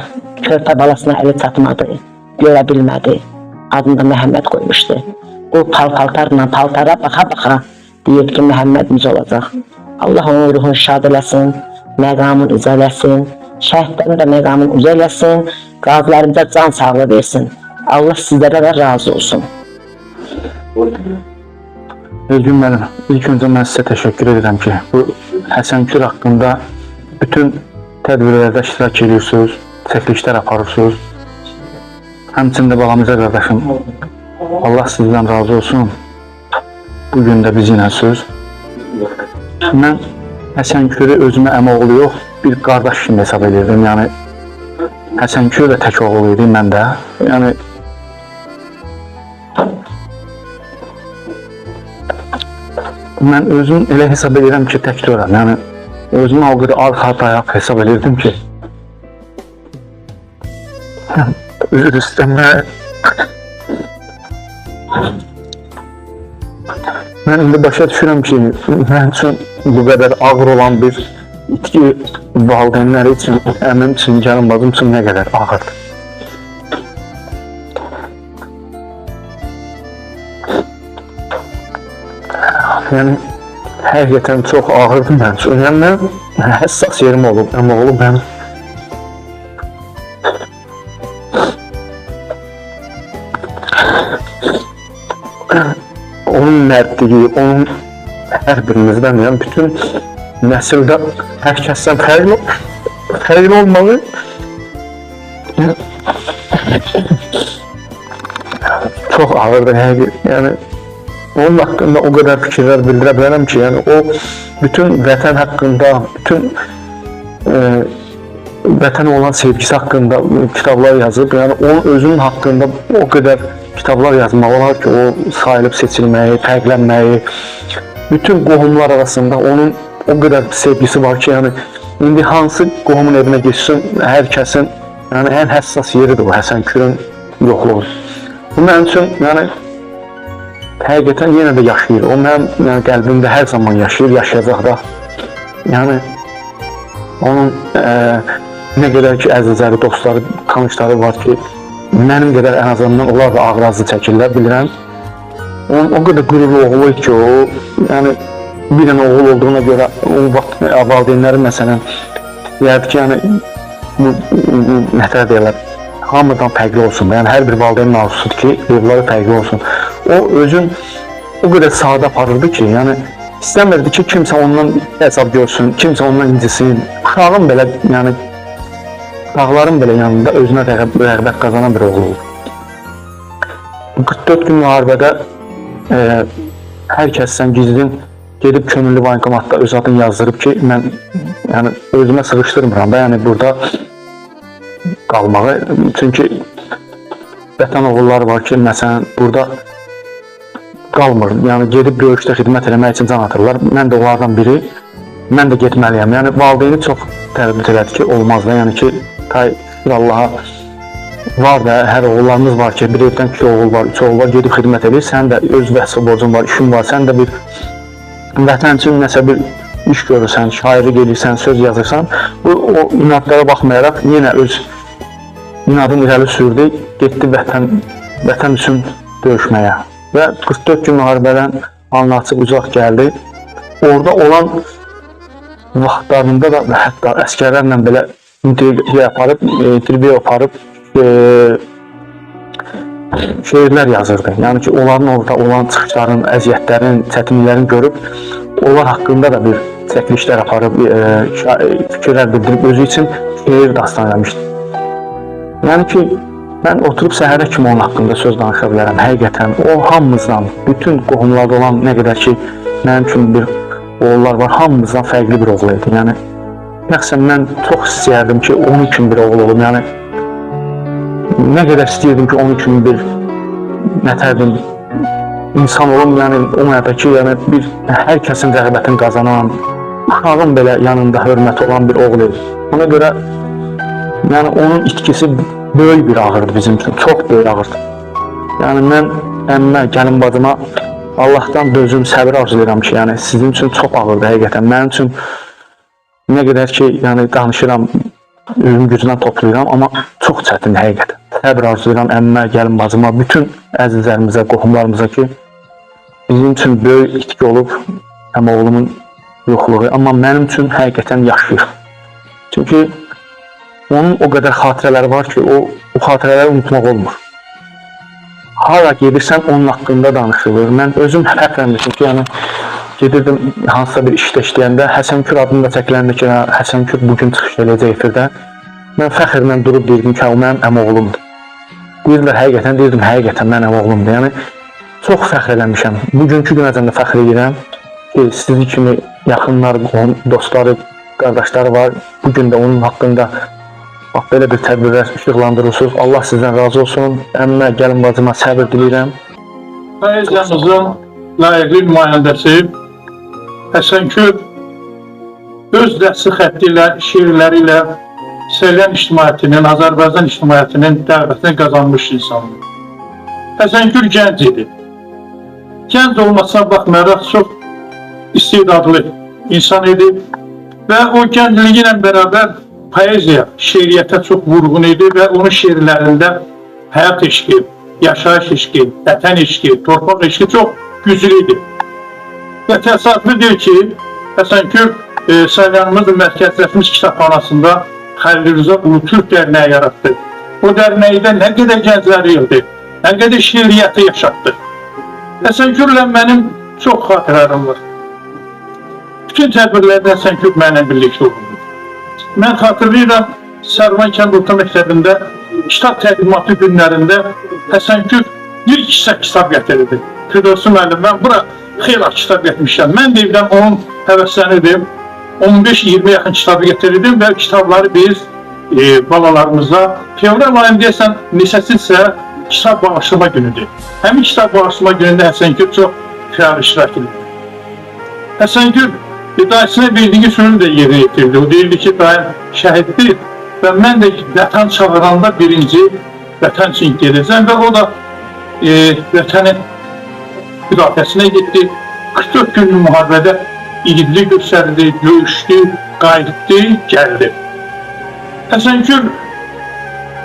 Speaker 4: Körpə balasına əli çatmadı, görə bilmədi. Adını da Məhəmməd qoymuşdu. O paltara baxa-baxa deyirdi ki, Məhəmmədimiz olacaq. Allah onun ruhunu şad eləsin, məqamını üzə eləsin, şəhidlərin də məqamını üzə eləsin, qazilərimizə can sağlığı versin. Allah sizlərə də razı olsun.
Speaker 1: Elgün müəllim, ilk öncə mən sizə təşəkkür edirəm ki, bu Həsənkür haqqında bütün tədbirlərdə iştirak edirsiniz, çəkilişlər aparırsınız. Həmçində balamıza qardaşım, Allah sizdən razı olsun. Bugün də biz yinəsiz. Mən Həsənkürü özümə əmoğlu yox, bir qardaş kimi hesab edirdim. Yəni, Həsənkür də tək oğul idi, mən də. Yəni, mən özüm elə hesab edirəm ki, tək deyirəm. Yəni, özümü o qədər arxa dayaq hesab edirdim ki, üzr istəyirəm. Mən indi başa düşürəm ki, mən üçün bu qədər ağır olan bir itki valideynləri üçün, əmim üçün, gəlin bacım üçün nə qədər ağırdır. Yəni, həqiqətən çox ağırdır mənim üçün. Yəni, mən həssas yerim olub, amma olub mənim. Onun mərdliyi, onun hər birimizdən, yəni bütün nəsildə hər kəsdən fərqli olmalı. Çox ağırdır həqiqətən. Yəni, onun haqqında o qədər fikirlər bildirə bilərəm ki, yəni o bütün vətən haqqında, bütün vətənə olan sevgisi haqqında kitablar yazıb. Yəni onun özünün haqqında o qədər kitablar yazmaq olar ki, o sayılıb seçilməyi, fərqlənməyi, bütün qohumlar arasında onun o qədər sevgisi var ki, yəni indi hansı qohumun evinə geçsin, hər kəsin yəni ən həssas yeridir bu Həsənkürün yoxluğu. Bu mənim üçün yəni həqiqətən yenə də yaşayır. O mənim qəlbimdə hər zaman yaşayır, yaşayacaq da. Yəni, onun nə qədər ki, əzizləri, dostları, tanışları var ki, mənim qədər ən azından onlar da ağrazı çəkirlər, bilirəm. Onun o qədər qürurlu oğlu ki, o, yəni, bir dənə oğul olduğuna görə, o valideynləri məsələn, deyərdi ki, yəni, nətər deyirlər, hamıdan fərqli olsun. Yəni, hər bir valideynin arzusudur ki, evləri fərqli olsun. O özün o qədər sadə aparırdı ki, yəni istəmirdi ki, kimsə ondan hesab görsün, kimsə ondan incisin. Uşağın belə, yəni dağların belə yanında özünə rəğbət qazanan bir oğlu oldu. 44 gün müharibədə hər kəsdən gizlin gedib könüllü bankomatda öz adını yazdırıb ki, mən yəni özümə sığışdırmıram da, yəni burada qalmağı. Çünki vətən oğulları var ki, məsələn, burada qalmır. Yəni gedib döyüşdə xidmət eləmək üçün can atırlar. Mən də onlardan biri. Mən də getməliyəm. Yəni valideyni çox tərbiyə elədi ki, olmaz da. Yəni ki, Allaha var da, hər oğullarımız var ki, bir evdən 2 oğul var, 3 oğul var, gedib xidmət edir. Sən də öz vəsf borcun var, işin var. Sən də bir vətən üçün nəsə bir iş görürsən, şairlik edirsən, söz yazırsan. O inadlara baxmayaraq yenə öz inadını irəli sürdü, getdi vətən üçün döyüşməyə və 44 gün müharibədən alnı açıq uzaq gəldi. Orada olan vaxtlarında da və hətta əskərlərlə belə intervyu aparıb şeirlər yazırdı. Yəni ki, onların orada olan çıxışların, əziyyətlərin, çətinliklərini görüb, onlar haqqında da bir çəkilişlər aparıb, fikirlər bildirib, özü üçün şeir dastan eləmişdi. Yəni ki, mən oturub səhərə kimi onun haqqında söz danışa bilərəm. Həqiqətən, o hamımızdan, bütün qohumlarda olan nə qədər ki, mənim üçün bir oğullar var, hamımızdan fərqli bir oğul idi. Yəni, məqsəm mən çox istəyərdim ki, onun kimi bir oğul olum. Yəni, nə qədər istəyirdim ki, onun kimi bir nətərdim insan olum. Yəni, o mənada ki, yəni, hər kəsin rəğbətini qazanan, uşağın belə yanında hörmət olan bir oğul idi. Ona görə, yəni, onun itkisi böyük bir ağırdı bizim üçün, çox böyük ağırdı. Yəni, mən əmmə, gəlin bacıma Allahdan dözüm, səbir arzulayıram ki, yəni, sizin üçün çox ağırdı həqiqətən. Mənim üçün nə qədər ki, yəni, danışıram, özüm gücündən toplayıram, amma çox çətindir həqiqətən. Səbir arzulayıram əmmə, gəlin bacıma, bütün əzizlərimizə, qohumlarımıza ki, bizim üçün böyük itki olub əmoğlumun yoxluğu, amma mənim üçün həqiqətən yaşayır. Çünki onun o qədər xatirələri var ki, o xatirələri unutmaq olmur. Hara gedirsən, onun haqqında danışılır. Mən özüm fəxrəndir, çünki yəni, gedirdim hansısa bir işdə işləyəndə, Həsənkür adını da çəkiləndə ki, Həsənkür bugün çıxış edəcək efirdə, mən fəxrlə durub deyirdim ki, o mənim əmoğlumdur. Deyirlər, həqiqətən mən əmoğlumdur. Yəni, çox fəxr eləmişəm. Bugünkü günəcən də fəxr edirəm ki, sizi kimi yaxınlar, dostları, qardaşları var. Bugün də onun haqqında belə bir tədbirlər işıqlandırırsınız. Allah sizdən razı olsun. Əmmə, gəlin bacıma səbir diləyirəm.
Speaker 10: Poeziyamızın layiqli nümayəndəsi Həsənkür öz dəsti xətti ilə, şeirləri ilə Səlyan ictimaiyyətinin, Azərbaycan ictimaiyyətinin dəvətini qazanmış insandır. Həsənkür gənc idi. Gənc olmasına baxmayaraq çox istedadlı insan idi və o gəncliyi ilə bərabər poeziya, şeiriyyətə çox vurğun idi və onun şeirlərində həyat eşqi, yaşayış eşqi, vətən eşqi, torpaq eşqi çox güclü idi. Və təsadüfüdür ki, Həsənkür Səlyanımız mərkəzləşmiş kitabxanasında Xəlil Rza Ulu Türk dərnəyi yaratdı. O dərnəkdə nə qədər gəncləri yığdı, nə qədər şeiriyyəti yaşatdı. Həsənkürlə mənim çox xatirələrim var. Bütün tədbirlərdə Həsənkür mənlə birlikdə oldu. Mən xatırlayıram, Sərvan kənd orta məktəbində kitab təqdimatı günlərində Həsənkür bir kitab gətirirdi. Firdevsi müəllim, mən bura xeyli kitab gətirmişəm. Mən də evdən onun həvəslənirdim. 15-20 yaxın kitabı gətirirdim və kitabları biz balalarımıza fevral ayında deyəsən neçəsinsə kitab bağışlama günüdür. Həmin kitab bağışlama günündə Həsənkür çox fəal iştirak edir. Həsənkür dayısına verdiği sözü de yerine getirdi. O deyildi ki, dayım şəhiddir və mən də vətən çağıranda birinci vətən üçün gedəcəm və o da vətənin müdafiəsinə getdi. 44 günlük müharibədə igidlik göstərdi, döyüşdü, qayıtdı, gəldi. Həsənkür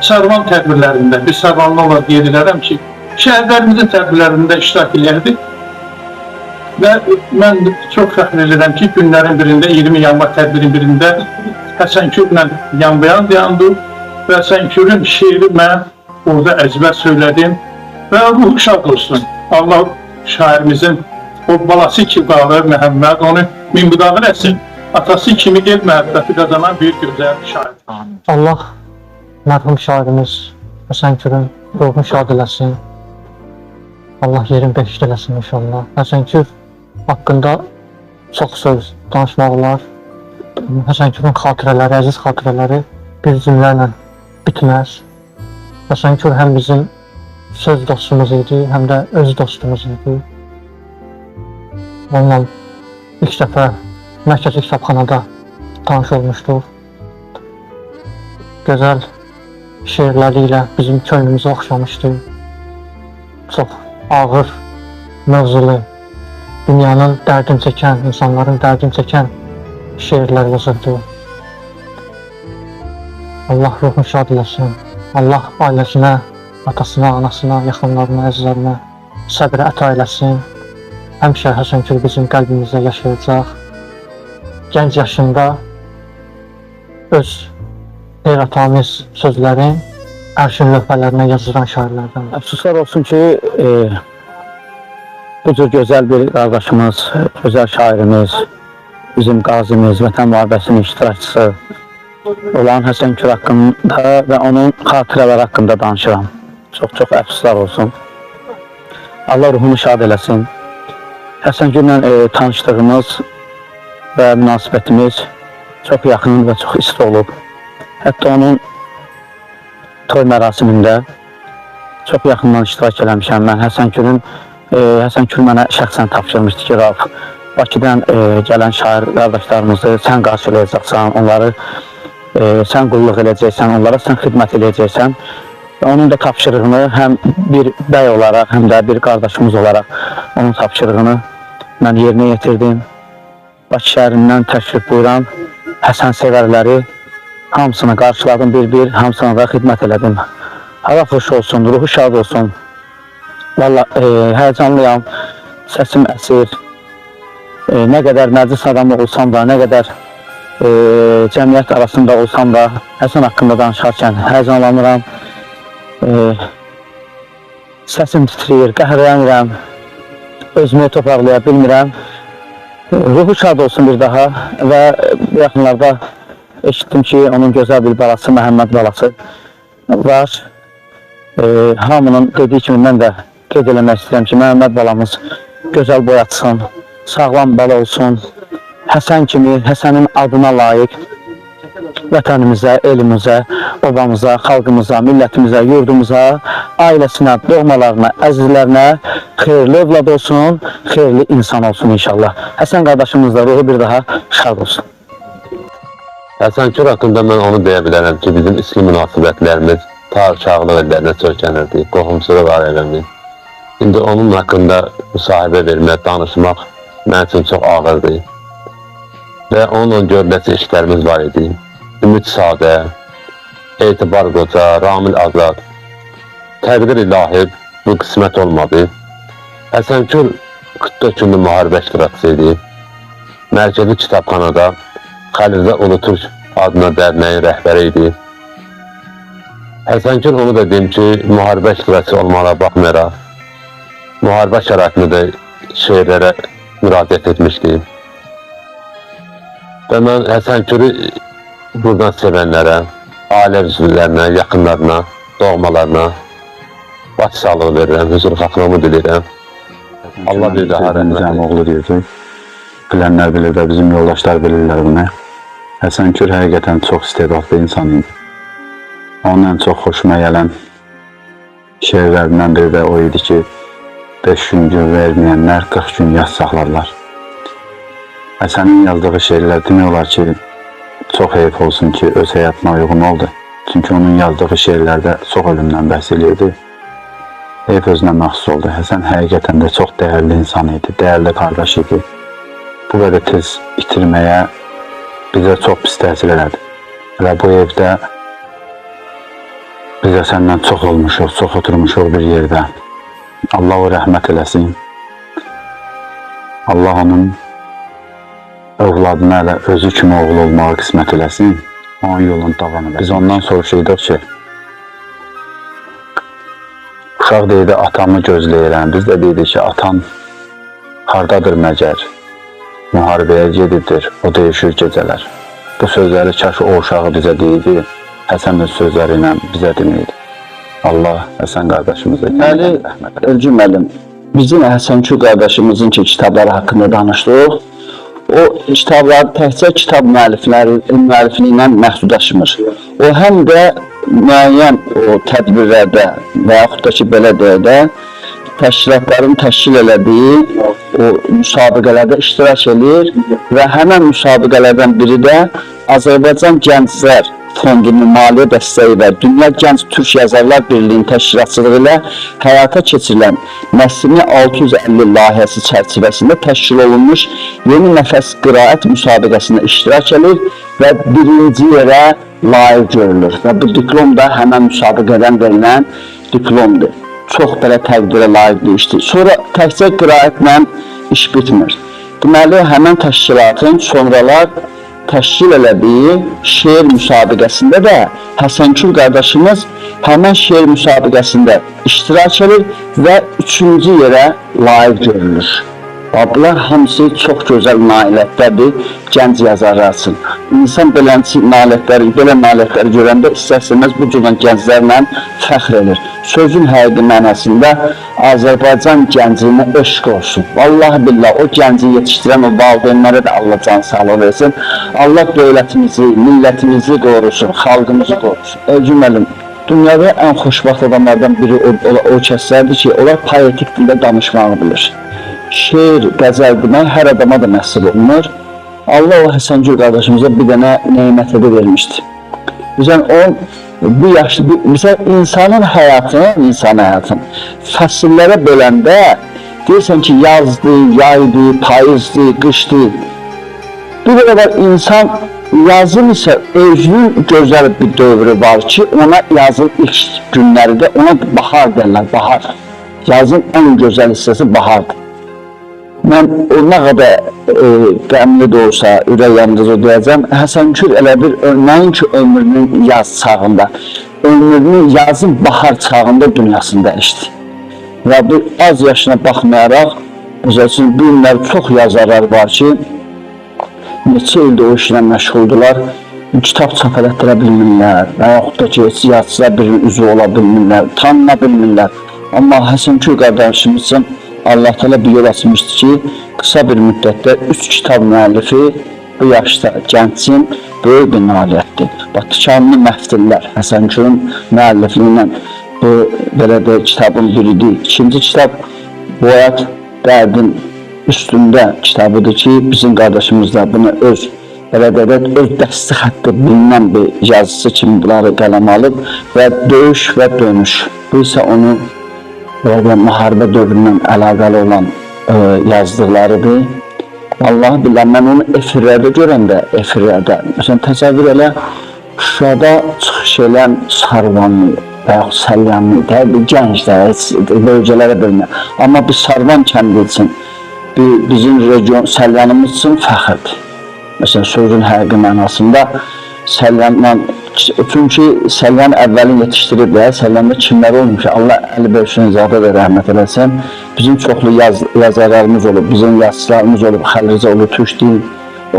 Speaker 10: Sərvan tədbirlərində, biz Sərvanlı olaraq qeyd edərəm ki, şəhərlərimizin tədbirlərində iştirak edirdi. Və mən çox fəxr edirəm ki, günlərin birində, 20 yanvar tədbirin birində Həsənkürlə yanbayan dayandı və Həsənkürün şeiri mən orada əzbər söylədim və ruhu şad olsun. Allah şairimizin o balası ki qalı Məhəmməd onu minbudağın etsin. Atası kimi el məhəbbəti qazanan bir gözəl şair.
Speaker 9: Allah mərhum şairimiz Həsənkürün ruhunu şad eləsin. Allah yerin bəxşid eləsin inşallah. Həsənkür haqqında çox söz danışmaq olar. Həsənkürün xatirələri, əziz xatirələri bir cümlə ilə bitməz. Həsənkür həm bizim söz dostumuz idi, həm də öz dostumuz idi. Onunla ilk dəfə Mərkəzi Kitabxanada tanış olmuşduq. Gözəl şeirləri ilə bizim könlümüzü oxşamışdı. Çox ağır, mövzulu, dünyanın dərdini çəkən, insanların dərdini çəkən şeirlər yazırdı. Allah ruhunu şad eləsin. Allah ailəsinə, atasına, anasına, yaxınlarına, əzizlərinə səbr əta eləsin. Həmişə Həsənkül bizim qəlbimizdə yaşayacaq. Gənc yaşında öz heyrətamiz sözlərin ərşin lövhələrinə yazılan şairlərdən.
Speaker 8: Əfsuslar olsun ki, bu cür gözəl bir qardaşımız, gözəl şairimiz, bizim qazimiz, Vətən müharibəsinin iştirakçısı olan Həsənkül haqqında və onun xatirələri haqqında danışıram. Çox əfsuslar olsun. Allah ruhunu şad eləsin. Həsənküllə tanışdığımız və münasibətimiz çox yaxın və çox isti olub. Hətta onun toy mərasimində çox yaxından iştirak eləmişəm. Mən Həsənkül mənə şəxsən tapşırmışdı ki, Rauf, Bakıdan gələn şair qardaşlarımızı sən qarşılayacaqsan, onları sən qulluq edəcəksən, onlara sən xidmət edəcəksən. Onun da tapşırığını həm bir bəy olaraq, həm də bir qardaşımız olaraq onun tapşırığını mən yerinə yetirdim. Bakı şəhərindən təşrif buyuran Həsən sevərləri hamısını qarşıladım bir-bir, hamısına da xidmət elədim. Hava xoş olsun, ruhu şad olsun. Vallahi həyəcanlıyam, səsim əsir. Nə qədər məclis adamı olsam da, nə qədər cəmiyyət arasında olsam da, Həsən haqqında danışarkən həyəcanlanıram. Səsim titriyir, qəhrələnirəm, özümü toparlaya bilmirəm. Ruhu şad olsun bir daha və bu yaxınlarda eşitdim ki, onun gözəl bir balası, Məhəmməd balası var. Hamının dediyi kimi mən də qeyd eləmək istəyirəm ki, Məhəmməd balamız gözəl boyatsın, sağlam bala olsun, Həsən kimi, Həsənin adına layiq vətənimizə, elimizə, obamıza, xalqımıza, millətimizə, yurdumuza, ailəsinə, doğmalarına, əzizlərinə xeyirli övlad olsun, xeyirli insan olsun inşallah. Həsən qardaşımız da ruhu bir daha şad olsun.
Speaker 5: Həsənkül haqqında mən onu deyə bilərəm ki, bizim ismi münasibətlərimiz ta uşaqlıq illərinə söykənirdi, qohumçuluq ailəmi. İndi onun haqqında müsahibə vermək, danışmaq mənim üçün çox ağırdır. Və onunla görüləsi işlərimiz var idi. Ümid Sadə, Etibar Qoca, Ramil Azad. Təqdir ilahi bu qismət olmadı. Həsənkül 44 günlük müharibə iştirakçısı idi. Mərkəzi kitabxanada Xəlilzə Ulutürk adına dərnəyin rəhbəri idi. Həsənkül onu da deyim ki, müharibə iştirakçısı olmağa baxmayaraq, müharibə şəraitində də şeirlərə müraciət etmişdi. Və mən Həsənkülü buradan sevənlərə, ailə üzvlərinə, yaxınlarına, doğmalarına baş sağlığı verirəm, huzur xatlığımı dilirəm. Allah bir daha rəhmət
Speaker 11: oğlu deyəcək. Bilənlər bilir və bizim yoldaşlar bilirlər bunu. Həsənkül həqiqətən çox istedadlı insan idi. Onun ən çox xoşuma gələn şeirlərindən biri də o idi ki, 5 gün verməyənlər 40 gün yas saxlarlar. Həsənin yazdığı şeirlər demək olar ki, çox heyf olsun ki, öz həyatına uyğun oldu. Çünki onun yazdığı şeirlərdə çox ölümdən bəhs edirdi. Heyf özünə məxsus oldu. Həsən həqiqətən də çox dəyərli insan idi, dəyərli qardaş idi. Bu qədər tez itirməyə bizə çox pis təsir elədi. Və bu evdə bizə səndən çox olmuşuq, çox oturmuşuq bir yerdə. Allah o rəhmət eləsin. Allah onun övladına elə özü kimi oğul olmağı qismət eləsin. Onun yolunu davam eləsin. Biz ondan soruşuyduk ki, uşaq deyildi, atamı gözləyirəm. Biz də deyildik ki, atan hardadır məcər? Müharibəyə gedirdir, o deyişir gecələr. Bu sözləri kaş o uşağı bizə deyildi. Həsən öz sözləri ilə bizə deməydi. Allah Həsən qardaşımıza rəhmət eləsin.
Speaker 2: Elgin müəllim, bizim Həsənkül qardaşımızın ki, kitabları haqqında danışdıq. O kitablar təkcə kitab müəllifliyi ilə məhdudlaşmır. O həm də müəyyən o tədbirlərdə və yaxud da ki, belə deyək də, təşkilatların təşkil elədiyi o müsabiqələrdə iştirak edir və həmən müsabiqələrdən biri də Azərbaycan Gənclər Fondunun maliyyə dəstəyi və Dünya Gənc Türk Yazarlar Birliyinin təşkilatçılığı ilə həyata keçirilən Nəslimi 650 layihəsi çərçivəsində təşkil olunmuş yeni nəfəs qiraət müsabiqəsində iştirak edir və birinci yerə layiq görülür. Və bu diplom da həmən müsabiqədən verilən diplomdur. Çox belə təqdirə layiq bir işdir. Sonra təkcə qiraətlə iş bitmir. Deməli, həmən təşkilatın sonralar təşkil elədiyi şeir müsabiqəsində də Həsənkül qardaşımız həmən şeir müsabiqəsində iştirak edir və 3-cü yerə layiq görülür. Bunlar hamısı çox gözəl nailiyyətlərdir gənc yazarlar üçün. İnsan belə nailiyyətləri görəndə istərsəməz bu cürlə gənclərlə fəxr edir. Sözün həqiqi mənasında Azərbaycan gəncliyinə eşq olsun. Vallahi billah o gənci yetişdirən o valideynlərə də Allah can sağlığı versin. Allah dövlətimizi, millətimizi qorusun, xalqımızı qorusun. Cümləlim, dünyada ən xoşbaxt adamlardan biri o kəslərdir ki, onlar poetik dildə danışmağı bilir. Şeir, qəzəl demək hər adama da nəsib olunur. Allah o Həsəngül qardaşımıza bir dənə neymət edə vermişdir. Bizən o, bu yaşlı, bizən insanın həyatını fəsillərə böləndə deyirsən ki, yazdı, yaydı, payızdı, qışdı. Bir qədər insan yazın isə özünün gözəl bir dövrü var ki, ona yazın ilk günləri də ona bahar derlər, bahar. Yazın ən gözəl hissəsi bahardır. Mən nə qədər qəmli də olsa, ürək yanıcı deyəcəm, Həsənkül elə bir nəinki ömrünün yaz çağında, ömrünün yazın bahar çağında dünyasını dəyişdi. Və bu az yaşına baxmayaraq, məsələn, bu günlər çox yazarlar var ki, neçə ildə o işlə məşğuldular, kitab çap elətdirə bilmirlər və yaxud da ki, yazıçılar birinin üzvü ola bilmirlər, tanına bilmirlər. Amma Həsənkül qardaşımız üçün Allah Teala bir yol açmışdı ki, qısa bir müddətdə 3 kitab müəllifi bu yaşda gəncin böyük bir nailiyyətdir. Tikanlı Məftillər, Həsənkülün müəllifliyi ilə bu belə də kitabın biridir. İkinci kitab Boyat Dərdin üstündə kitabıdır ki, bizim qardaşımız da bunu öz dəsti xətti bilinən bir yazısı kimi bunları qələm alıb və Döyüş və Dönüş. Bu isə onu müharibə dövründən əlaqəli olan yazdıqlarıdır. Allah billah, mən onu efirlərdə görəndə, məsələn, təsəvvür elə, Şuşada çıxış eləyən Sarvanlı və yaxud Səlyanlı, gənclər, bölgələrə bölünür. Amma bu Sarvan kəndi üçün, bizim region, Səlyanımız üçün fəxirdir. Məsələn, sözün həqiqi mənasında Səlyanla, çünki Səlyan əvvəlin yetişdirib də, Səlyanda kimlər olmuş ki, Allah Əli Bövşünzadə də rəhmət eləsin. Bizim çoxlu yazarlarımız olub, bizim yazıçılarımız olub, Xəlil Rza Ulutürkdür,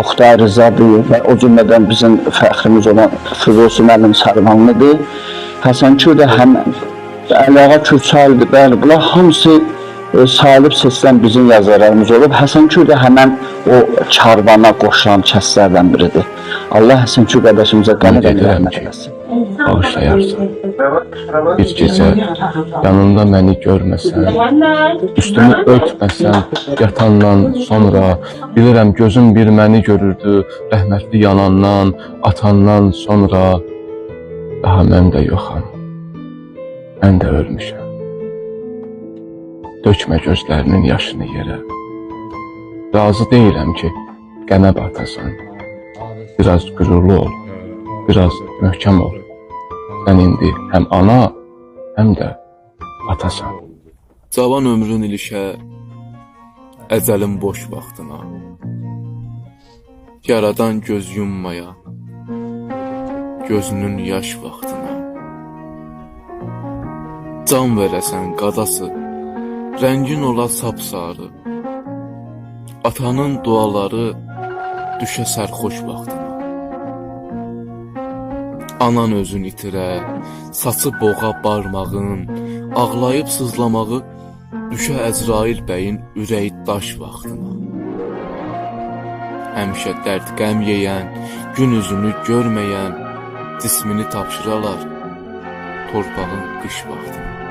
Speaker 2: Oxtay Rızadır və o cümlədən bizim fəxrimiz olan Füzusi müəllim Sarvanlıdır. Həsənkül də həmən, Əliağa Kürçaylıdır, bəli, bunlar hamısı salib seçilən bizim yazarlarımız olub. Həsənkül də həmən o karvana qoşulan kəslərdən biridir. Allah Həsənkül qardaşımıza qəni rəhmət eləsin.
Speaker 12: Bağışlayarsan. Bir gecə yanında məni görməsən, üstümü örtməsən, yatandan sonra bilirəm gözüm bir məni görürdü, rəhmətli yanandan, atandan sonra daha mən də yoxam. Mən də ölmüşəm. Dökmə gözlərinin yaşını yerə. Razı deyiləm ki, qənə batasan. Biraz qürurlu ol, biraz möhkəm ol. Sən indi həm ana, həm də atasan.
Speaker 13: Cavan ömrün ilişə, əcəlin boş vaxtına. Yaradan göz yummaya, gözünün yaş vaxtına. Can verəsən qadası, rəngin ola sapsarı. Atanın duaları düşə sərxoş vaxtına. Anan özün itirə, saçı boğa barmağın, ağlayıb sızlamağı düşə Əzrail bəyin ürəyi daş vaxtına. Həmişə dərd qəm yeyən, gün üzünü görməyən, cismini tapşıralar torpağın qış vaxtına.